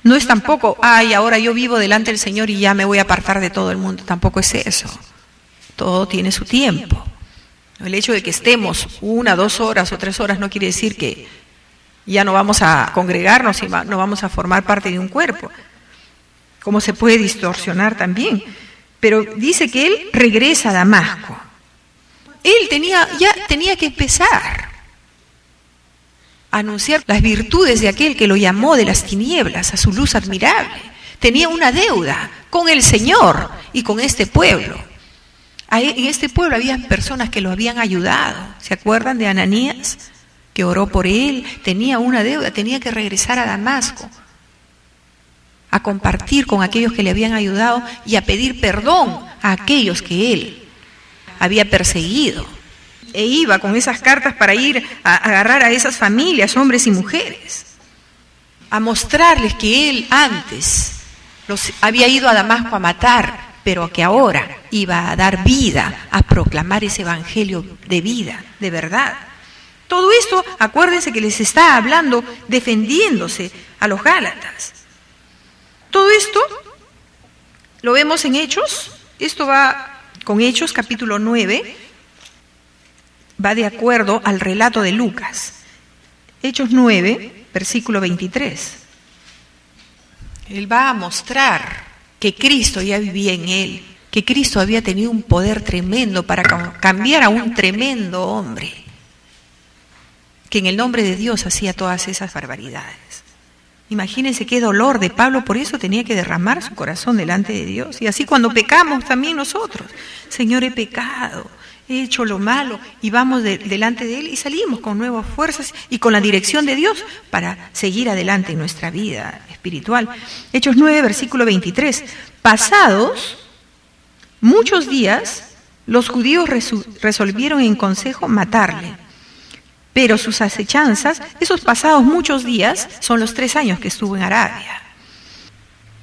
no es tampoco, ahora yo vivo delante del Señor y ya me voy a apartar de todo el mundo. Tampoco es eso. Todo tiene su tiempo. El hecho de que estemos 1, 2 horas o 3 horas no quiere decir que ya no vamos a congregarnos y no vamos a formar parte de un cuerpo. Como se puede distorsionar también. Pero dice que él regresa a Damasco. Él tenía que empezar a anunciar las virtudes de aquel que lo llamó de las tinieblas a su luz admirable. Tenía una deuda con el Señor y con este pueblo. En este pueblo había personas que lo habían ayudado. ¿Se acuerdan de Ananías? Que oró por él. Tenía una deuda, tenía que regresar a Damasco a compartir con aquellos que le habían ayudado y a pedir perdón a aquellos que él había perseguido. E iba con esas cartas para ir a agarrar a esas familias, hombres y mujeres, a mostrarles que él antes los había ido a Damasco a matar, pero que ahora iba a dar vida, a proclamar ese evangelio de vida, de verdad. Todo esto, acuérdense que les está hablando, defendiéndose a los Gálatas. Todo esto lo vemos en Hechos. Esto va con Hechos, capítulo 9, va de acuerdo al relato de Lucas. Hechos 9, versículo 23. Él va a mostrar que Cristo ya vivía en él, que Cristo había tenido un poder tremendo para cambiar a un tremendo hombre, que en el nombre de Dios hacía todas esas barbaridades. Imagínense qué dolor de Pablo, por eso tenía que derramar su corazón delante de Dios. Y así cuando pecamos también nosotros, Señor, he pecado, he hecho lo malo, y vamos delante de Él y salimos con nuevas fuerzas y con la dirección de Dios para seguir adelante en nuestra vida espiritual. Hechos 9, versículo 23. Pasados muchos días, los judíos resolvieron en consejo matarle. Pero sus acechanzas, esos pasados muchos días, son los 3 años que estuvo en Arabia.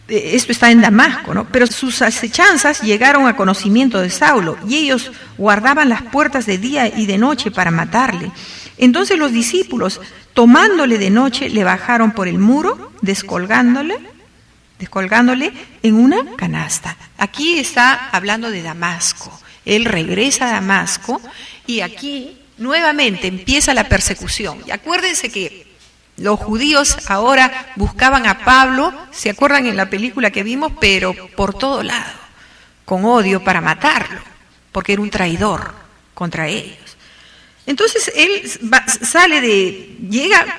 Esto está en Damasco, ¿no? Pero sus acechanzas llegaron a conocimiento de Saulo, y ellos guardaban las puertas de día y de noche para matarle. Entonces los discípulos, tomándole de noche, le bajaron por el muro, descolgándole en una canasta. Aquí está hablando de Damasco. Él regresa a Damasco y aquí nuevamente empieza la persecución. Y acuérdense que los judíos ahora buscaban a Pablo, ¿se acuerdan en la película que vimos? Pero por todo lado, con odio para matarlo, porque era un traidor contra ellos. Entonces él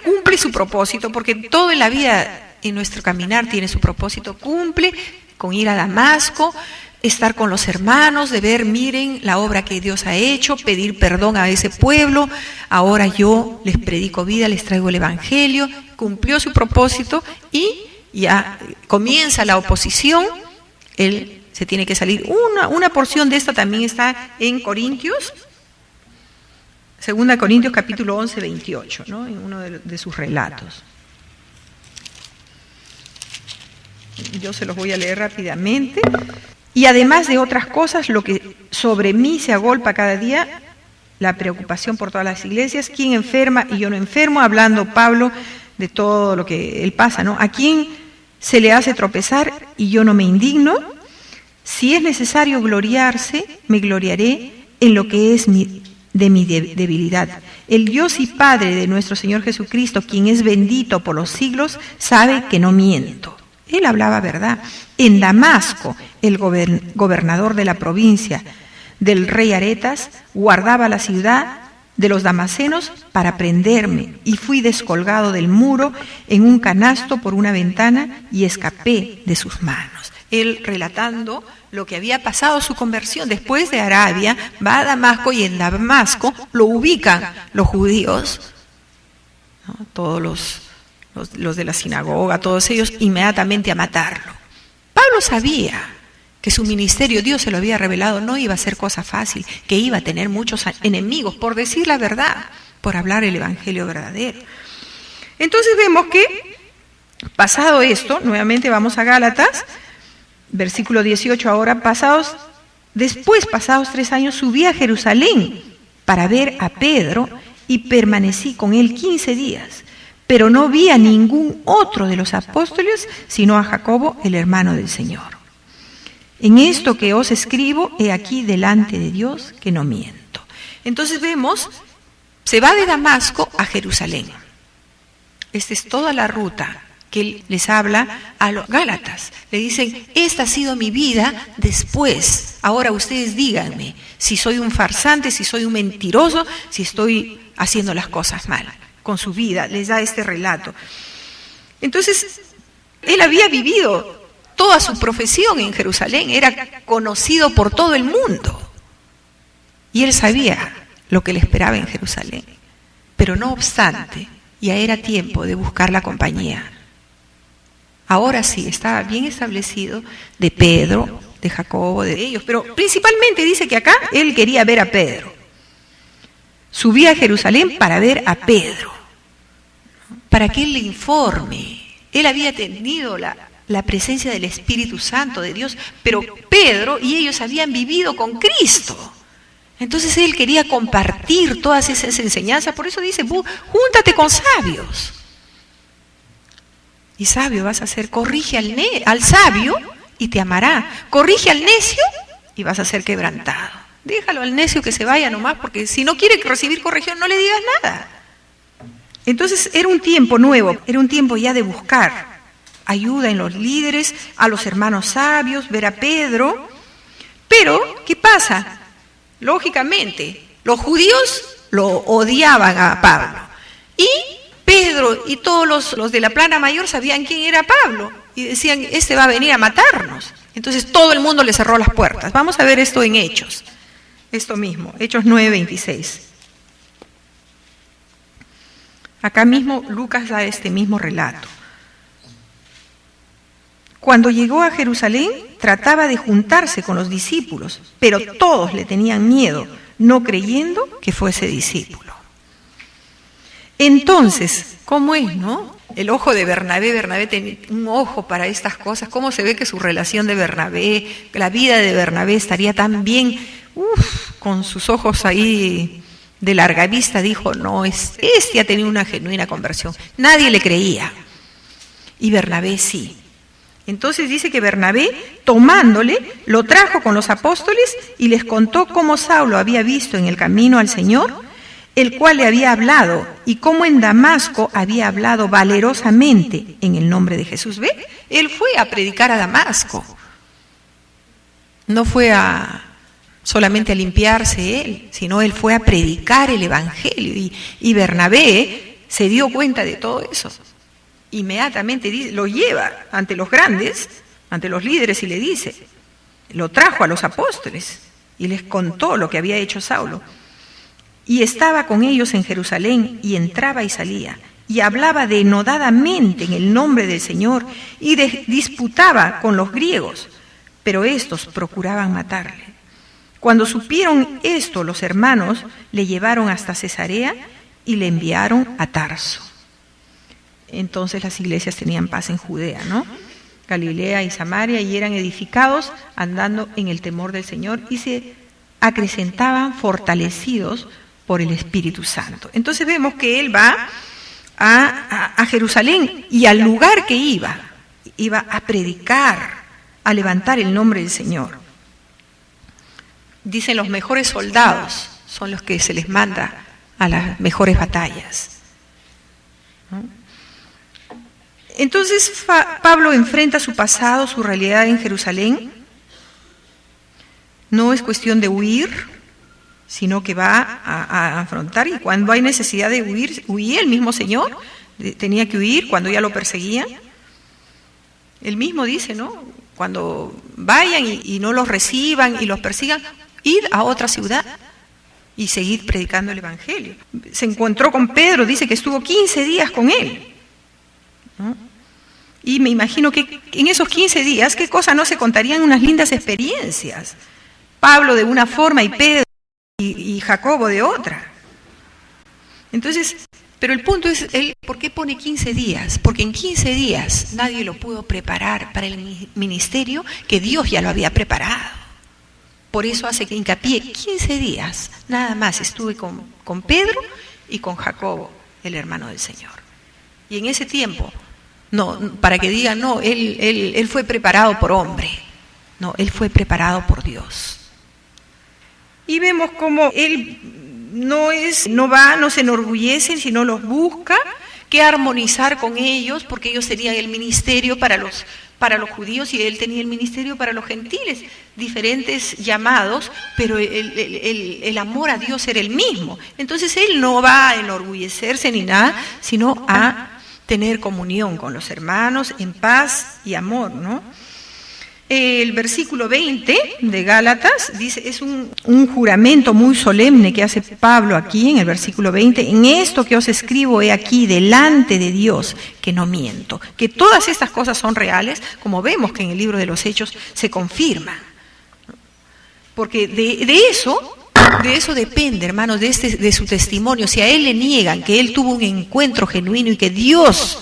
cumple su propósito, porque todo en la vida, en nuestro caminar, tiene su propósito. Cumple con ir a Damasco, estar con los hermanos, de ver, miren la obra que Dios ha hecho, pedir perdón a ese pueblo. Ahora yo les predico vida, les traigo el evangelio. Cumplió su propósito y ya comienza la oposición. Él se tiene que salir. Una porción de esta también está en Corintios, 2 Corintios capítulo 11, 28, ¿no? En uno de sus relatos. Yo se los voy a leer rápidamente. Y además de otras cosas, lo que sobre mí se agolpa cada día, la preocupación por todas las iglesias, quién enferma y yo no enfermo, hablando Pablo de todo lo que él pasa, ¿no? A quién se le hace tropezar y yo no me indigno. Si es necesario gloriarse, me gloriaré en lo que es de mi debilidad. El Dios y Padre de nuestro Señor Jesucristo, quien es bendito por los siglos, sabe que no miento. Él hablaba verdad. En Damasco, el gobernador de la provincia del rey Aretas guardaba la ciudad de los damasenos para prenderme, y fui descolgado del muro en un canasto por una ventana y escapé de sus manos. Él relatando lo que había pasado, su conversión. Después de Arabia, va a Damasco, y en Damasco lo ubican los judíos, ¿no? Todos los de la sinagoga, todos ellos, inmediatamente a matarlo. Pablo sabía que su ministerio, Dios se lo había revelado, no iba a ser cosa fácil, que iba a tener muchos enemigos por decir la verdad, por hablar el evangelio verdadero. Entonces vemos que, pasado esto, nuevamente vamos a Gálatas, versículo 18 ahora, pasados 3 años, subí a Jerusalén para ver a Pedro y permanecí con él 15 días, pero no vi a ningún otro de los apóstoles, sino a Jacobo, el hermano del Señor. En esto que os escribo, he aquí delante de Dios que no miento. Entonces vemos, se va de Damasco a Jerusalén. Esta es toda la ruta que él les habla a los Gálatas. Le dicen, esta ha sido mi vida después. Ahora ustedes díganme si soy un farsante, si soy un mentiroso, si estoy haciendo las cosas mal con su vida. Les da este relato. Entonces, él había vivido toda su profesión en Jerusalén, era conocido por todo el mundo. Y él sabía lo que le esperaba en Jerusalén. Pero no obstante, ya era tiempo de buscar la compañía. Ahora sí, estaba bien establecido de Pedro, de Jacobo, de ellos, pero principalmente dice que acá él quería ver a Pedro. Subí a Jerusalén para ver a Pedro, para que él le informe. Él había tenido la presencia del Espíritu Santo de Dios, pero Pedro y ellos habían vivido con Cristo. Entonces él quería compartir todas esas enseñanzas, por eso dice, júntate con sabios. Y sabio vas a ser, corrige al sabio y te amará. Corrige al necio y vas a ser quebrantado. Déjalo al necio que se vaya nomás, porque si no quiere recibir corrección, no le digas nada. Entonces era un tiempo nuevo, era un tiempo ya de buscar ayuda en los líderes, a los hermanos sabios, ver a Pedro. Pero, ¿qué pasa? Lógicamente, los judíos lo odiaban a Pablo. Y Pedro y todos los de la plana mayor sabían quién era Pablo. Y decían, este va a venir a matarnos. Entonces todo el mundo le cerró las puertas. Vamos a ver esto en Hechos. Esto mismo, Hechos 9:26. Acá mismo Lucas da este mismo relato. Cuando llegó a Jerusalén, trataba de juntarse con los discípulos, pero todos le tenían miedo, no creyendo que fuese discípulo. Entonces, ¿cómo es, no? El ojo de Bernabé tenía un ojo para estas cosas. ¿Cómo se ve que su relación de Bernabé, la vida de Bernabé estaría tan bien? Con sus ojos ahí de larga vista dijo, no, este ha tenido una genuina conversión. Nadie le creía. Y Bernabé sí. Entonces dice que Bernabé, tomándole, lo trajo con los apóstoles y les contó cómo Saulo había visto en el camino al Señor, el cual le había hablado, y cómo en Damasco había hablado valerosamente en el nombre de Jesús. ¿Ve? Él fue a predicar a Damasco. No fue solamente a limpiarse él, sino él fue a predicar el Evangelio. Y Bernabé se dio cuenta de todo eso. Inmediatamente lo lleva ante los grandes, ante los líderes y le dice, lo trajo a los apóstoles y les contó lo que había hecho Saulo. Y estaba con ellos en Jerusalén y entraba y salía y hablaba denodadamente en el nombre del Señor y disputaba con los griegos, pero estos procuraban matarle. Cuando supieron esto, los hermanos le llevaron hasta Cesarea y le enviaron a Tarso. Entonces las iglesias tenían paz en Judea, ¿no? Galilea y Samaria, y eran edificados andando en el temor del Señor y se acrecentaban fortalecidos por el Espíritu Santo. Entonces vemos que él va a Jerusalén y al lugar que iba a predicar, a levantar el nombre del Señor. Dicen los mejores soldados son los que se les manda a las mejores batallas, ¿no? Entonces Pablo enfrenta su pasado, su realidad en Jerusalén. No es cuestión de huir, sino que va a afrontar, y cuando hay necesidad de huir, huía el mismo Señor, tenía que huir cuando ya lo perseguían. Él mismo dice, ¿no? Cuando vayan y no los reciban y los persigan, id a otra ciudad y seguid predicando el Evangelio. Se encontró con Pedro, dice que estuvo 15 días con él. Y me imagino que en esos 15 días, ¿qué cosa no se contarían unas lindas experiencias? Pablo de una forma y Pedro y Jacobo de otra. Entonces, pero el punto es, ¿por qué pone 15 días? Porque en 15 días nadie lo pudo preparar para el ministerio que Dios ya lo había preparado. Por eso hace que hincapié, 15 días, nada más estuve con Pedro y con Jacobo, el hermano del Señor. Y en ese tiempo, no, para que digan, no, él fue preparado por hombre. No, él fue preparado por Dios. Y vemos cómo él no se enorgullece, sino los busca, que armonizar con ellos, porque ellos tenían el ministerio para los judíos y él tenía el ministerio para los gentiles, diferentes llamados, pero el amor a Dios era el mismo. Entonces él no va a enorgullecerse ni nada, sino a tener comunión con los hermanos en paz y amor, ¿no? El versículo 20 de Gálatas dice, es un juramento muy solemne que hace Pablo aquí en el versículo 20, en esto que os escribo he aquí delante de Dios, que no miento, que todas estas cosas son reales, como vemos que en el libro de los Hechos se confirma. Porque de eso depende, hermanos, de su testimonio. Si a él le niegan que él tuvo un encuentro genuino y que Dios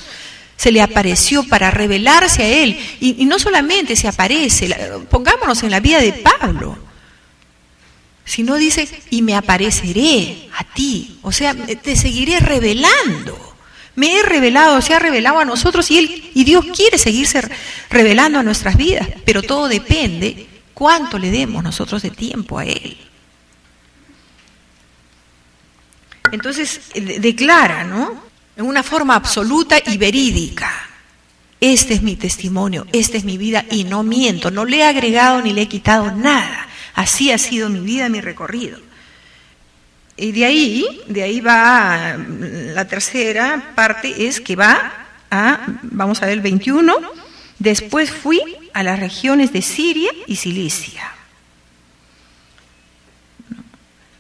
se le apareció para revelarse a él, y no solamente se aparece, pongámonos en la vida de Pablo, sino dice, y me apareceré a ti, o sea, te seguiré revelando. Me he revelado, se ha revelado a nosotros y Dios quiere seguirse revelando a nuestras vidas, pero todo depende cuánto le demos nosotros de tiempo a Él. Entonces declara, ¿no?, en una forma absoluta y verídica, este es mi testimonio, esta es mi vida y no miento, no le he agregado ni le he quitado nada, así ha sido mi vida, mi recorrido. Y de ahí va la tercera parte, es que vamos a ver el 21, después fui a las regiones de Siria y Cilicia.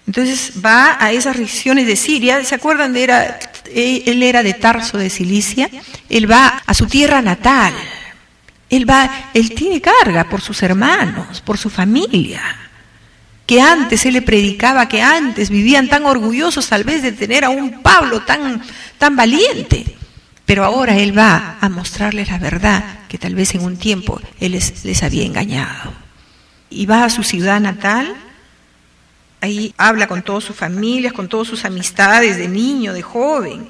Entonces va a esas regiones de Siria, ¿se acuerdan? Él era de Tarso de Cilicia, él va a su tierra natal, él tiene carga por sus hermanos, por su familia, que antes él le predicaba, que antes vivían tan orgullosos tal vez de tener a un Pablo tan valiente, pero ahora él va a mostrarles la verdad que tal vez en un tiempo él les había engañado. Y va a su ciudad natal. Ahí habla con todas sus familias, con todas sus amistades, de niño, de joven.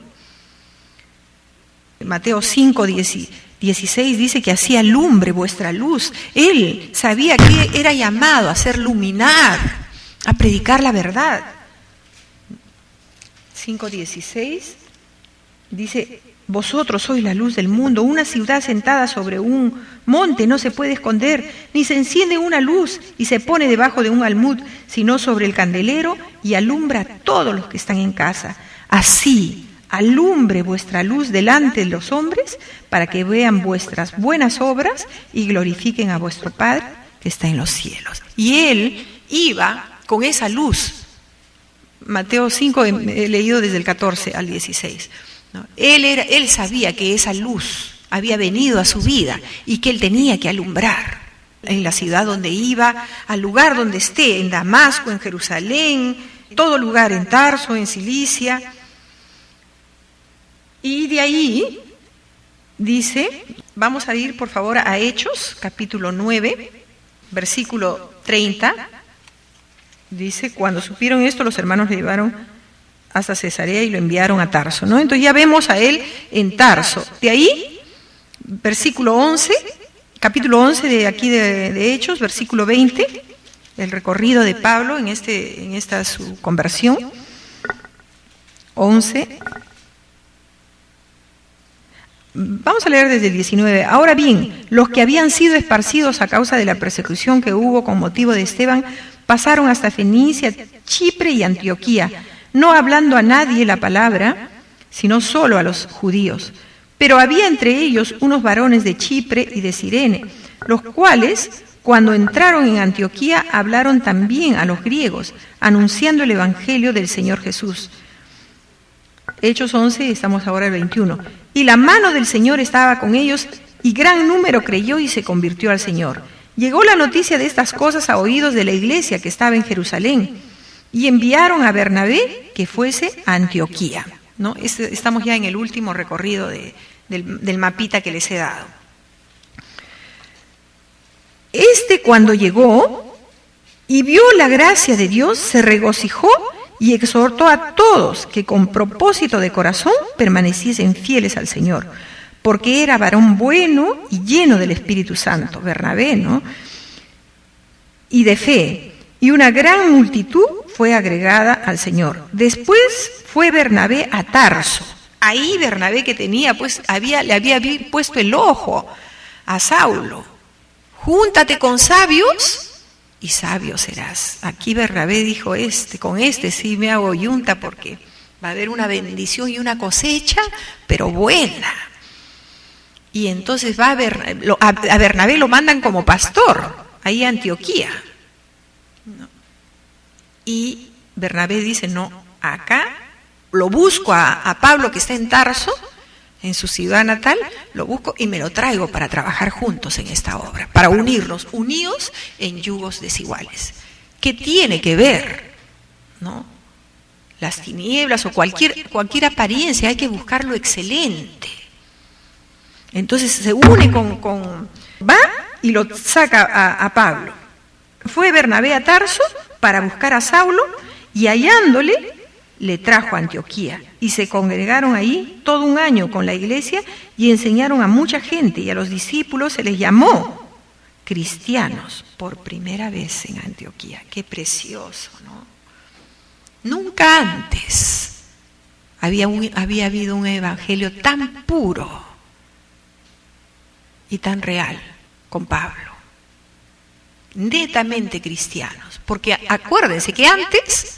Mateo 5, 16 dice que hacía lumbre vuestra luz. Él sabía que era llamado a hacer luminar, a predicar la verdad. 5:16 dice, vosotros sois la luz del mundo, una ciudad sentada sobre un monte no se puede esconder, ni se enciende una luz y se pone debajo de un almud, sino sobre el candelero y alumbra a todos los que están en casa. Así alumbre vuestra luz delante de los hombres, para que vean vuestras buenas obras y glorifiquen a vuestro Padre que está en los cielos. Y él iba con esa luz. Mateo 5 he leído desde el 14 al 16. ¿No? Él sabía que esa luz había venido a su vida y que él tenía que alumbrar en la ciudad donde iba, al lugar donde esté, en Damasco, en Jerusalén, todo lugar, en Tarso, en Cilicia. Y de ahí dice, vamos a ir por favor a Hechos, capítulo 9, versículo 30. Dice, cuando supieron esto, los hermanos le llevaron hasta Cesarea y lo enviaron a Tarso, ¿no? Entonces ya vemos a él en Tarso. De ahí, versículo 11, capítulo 11 de aquí de Hechos, versículo 20, el recorrido de Pablo en esta su conversión. 11. Vamos a leer desde el 19. Ahora bien, los que habían sido esparcidos a causa de la persecución que hubo con motivo de Esteban, pasaron hasta Fenicia, Chipre y Antioquía, no hablando a nadie la palabra, sino solo a los judíos. Pero había entre ellos unos varones de Chipre y de Cirene, los cuales, cuando entraron en Antioquía, hablaron también a los griegos, anunciando el evangelio del Señor Jesús. Hechos 11, estamos ahora al 21. Y la mano del Señor estaba con ellos, y gran número creyó y se convirtió al Señor. Llegó la noticia de estas cosas a oídos de la iglesia que estaba en Jerusalén, y enviaron a Bernabé que fuese a Antioquía, ¿no? Estamos ya en el último recorrido del mapita que les he dado. Cuando llegó y vio la gracia de Dios, se regocijó y exhortó a todos que con propósito de corazón permaneciesen fieles al Señor, porque era varón bueno y lleno del Espíritu Santo, Bernabé, ¿no? Y de fe, y una gran multitud fue agregada al Señor. Después fue Bernabé a Tarso. Ahí Bernabé, que tenía, pues, le había puesto el ojo a Saulo. Júntate con sabios y sabio serás. Aquí Bernabé dijo, con este sí me hago yunta, porque va a haber una bendición y una cosecha, pero buena. Y entonces a Bernabé lo mandan como pastor, ahí a Antioquía. Y Bernabé dice, no, acá lo busco a Pablo, que está en Tarso, en su ciudad natal, lo busco y me lo traigo para trabajar juntos en esta obra, para unirnos, unidos en yugos desiguales. ¿Qué tiene que ver, no? Las tinieblas o cualquier apariencia, hay que buscar lo excelente. Entonces se une va y lo saca a Pablo. Fue Bernabé a Tarso para buscar a Saulo, y hallándole le trajo a Antioquía, y se congregaron ahí todo un año con la iglesia y enseñaron a mucha gente, y a los discípulos se les llamó cristianos por primera vez en Antioquía. Qué precioso, ¿no? Nunca antes había habido un evangelio tan puro y tan real con Pablo. Netamente cristianos, porque acuérdense que antes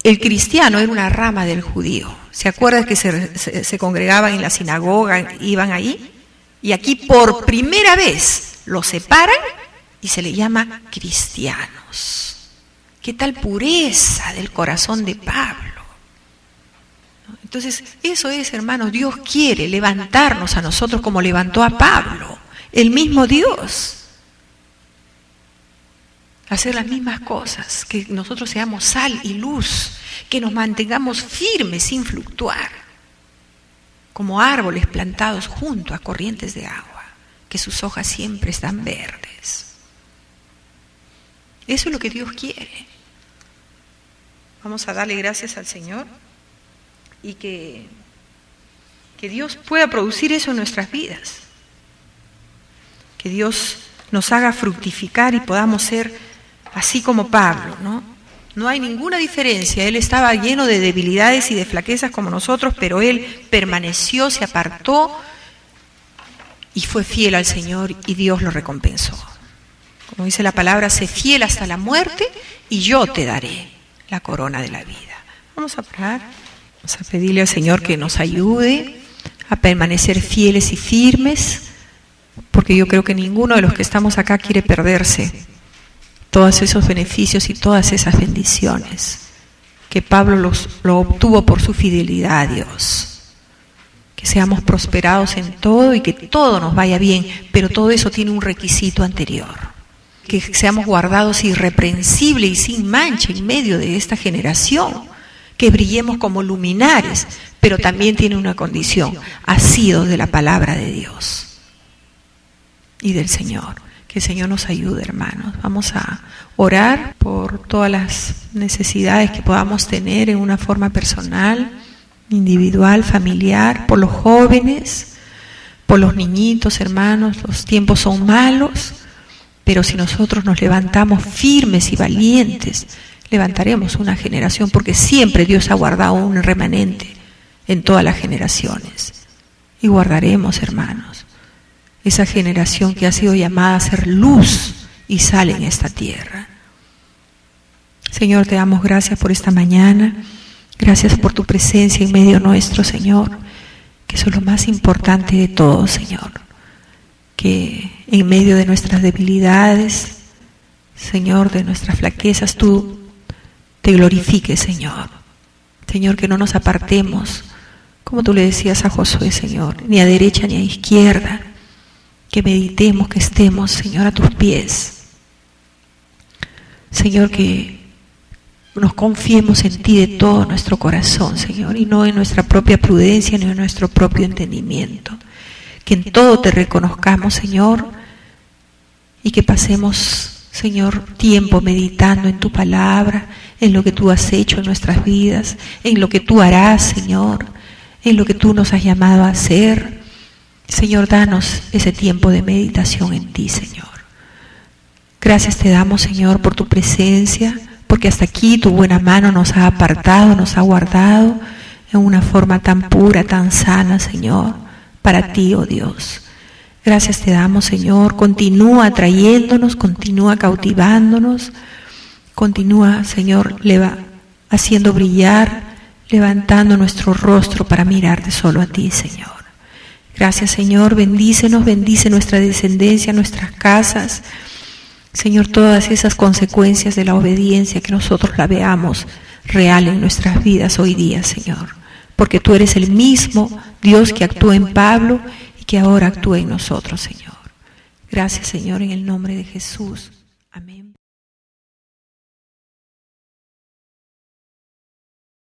el cristiano era una rama del judío. ¿Se acuerdan que se congregaban en la sinagoga, iban ahí? Y aquí por primera vez los separan y se le llama cristianos. ¿Qué tal pureza del corazón de Pablo? Entonces, eso es, hermanos, Dios quiere levantarnos a nosotros como levantó a Pablo, el mismo Dios. Hacer las mismas cosas, que nosotros seamos sal y luz, que nos mantengamos firmes sin fluctuar, como árboles plantados junto a corrientes de agua, que sus hojas siempre están verdes. Eso es lo que Dios quiere. Vamos a darle gracias al Señor y que Dios pueda producir eso en nuestras vidas. Que Dios nos haga fructificar y podamos ser así como Pablo, ¿no? No hay ninguna diferencia. Él estaba lleno de debilidades y de flaquezas como nosotros, pero él permaneció, se apartó y fue fiel al Señor, y Dios lo recompensó. Como dice la palabra, sé fiel hasta la muerte y yo te daré la corona de la vida. Vamos a orar, vamos a pedirle al Señor que nos ayude a permanecer fieles y firmes, porque yo creo que ninguno de los que estamos acá quiere perderse todos esos beneficios y todas esas bendiciones que Pablo lo obtuvo por su fidelidad a Dios. Que seamos prosperados en todo y que todo nos vaya bien, pero todo eso tiene un requisito anterior. Que seamos guardados irreprensibles y sin mancha en medio de esta generación, que brillemos como luminares, pero también tiene una condición: asidos de la palabra de Dios y del Señor. Que el Señor nos ayude, hermanos. Vamos a orar por todas las necesidades que podamos tener en una forma personal, individual, familiar, por los jóvenes, por los niñitos, hermanos. Los tiempos son malos, pero si nosotros nos levantamos firmes y valientes, levantaremos una generación, porque siempre Dios ha guardado un remanente en todas las generaciones. Y guardaremos, hermanos, esa generación que ha sido llamada a ser luz y sal en esta tierra. Señor, te damos gracias por esta mañana. Gracias por tu presencia en medio nuestro, Señor, que eso es lo más importante de todo, Señor. Que en medio de nuestras debilidades, Señor, de nuestras flaquezas, tú te glorifiques, Señor. Señor, que no nos apartemos como tú le decías a Josué, Señor, ni a derecha ni a izquierda, que meditemos, que estemos, Señor, a tus pies. Señor, que nos confiemos en ti de todo nuestro corazón, Señor, y no en nuestra propia prudencia ni en nuestro propio entendimiento. Que en todo te reconozcamos, Señor, y que pasemos, Señor, tiempo meditando en tu palabra, en lo que tú has hecho en nuestras vidas, en lo que tú harás, Señor, en lo que tú nos has llamado a hacer. Señor, danos ese tiempo de meditación en ti, Señor. Gracias te damos, Señor, por tu presencia, porque hasta aquí tu buena mano nos ha apartado, nos ha guardado en una forma tan pura, tan sana, Señor, para ti, oh Dios. Gracias te damos, Señor. Continúa atrayéndonos, continúa cautivándonos, continúa, Señor, haciendo brillar, levantando nuestro rostro para mirarte solo a ti, Señor. Gracias, Señor. Bendícenos, bendice nuestra descendencia, nuestras casas. Señor, todas esas consecuencias de la obediencia, que nosotros la veamos real en nuestras vidas hoy día, Señor. Porque tú eres el mismo Dios que actuó en Pablo y que ahora actúa en nosotros, Señor. Gracias, Señor, en el nombre de Jesús. Amén.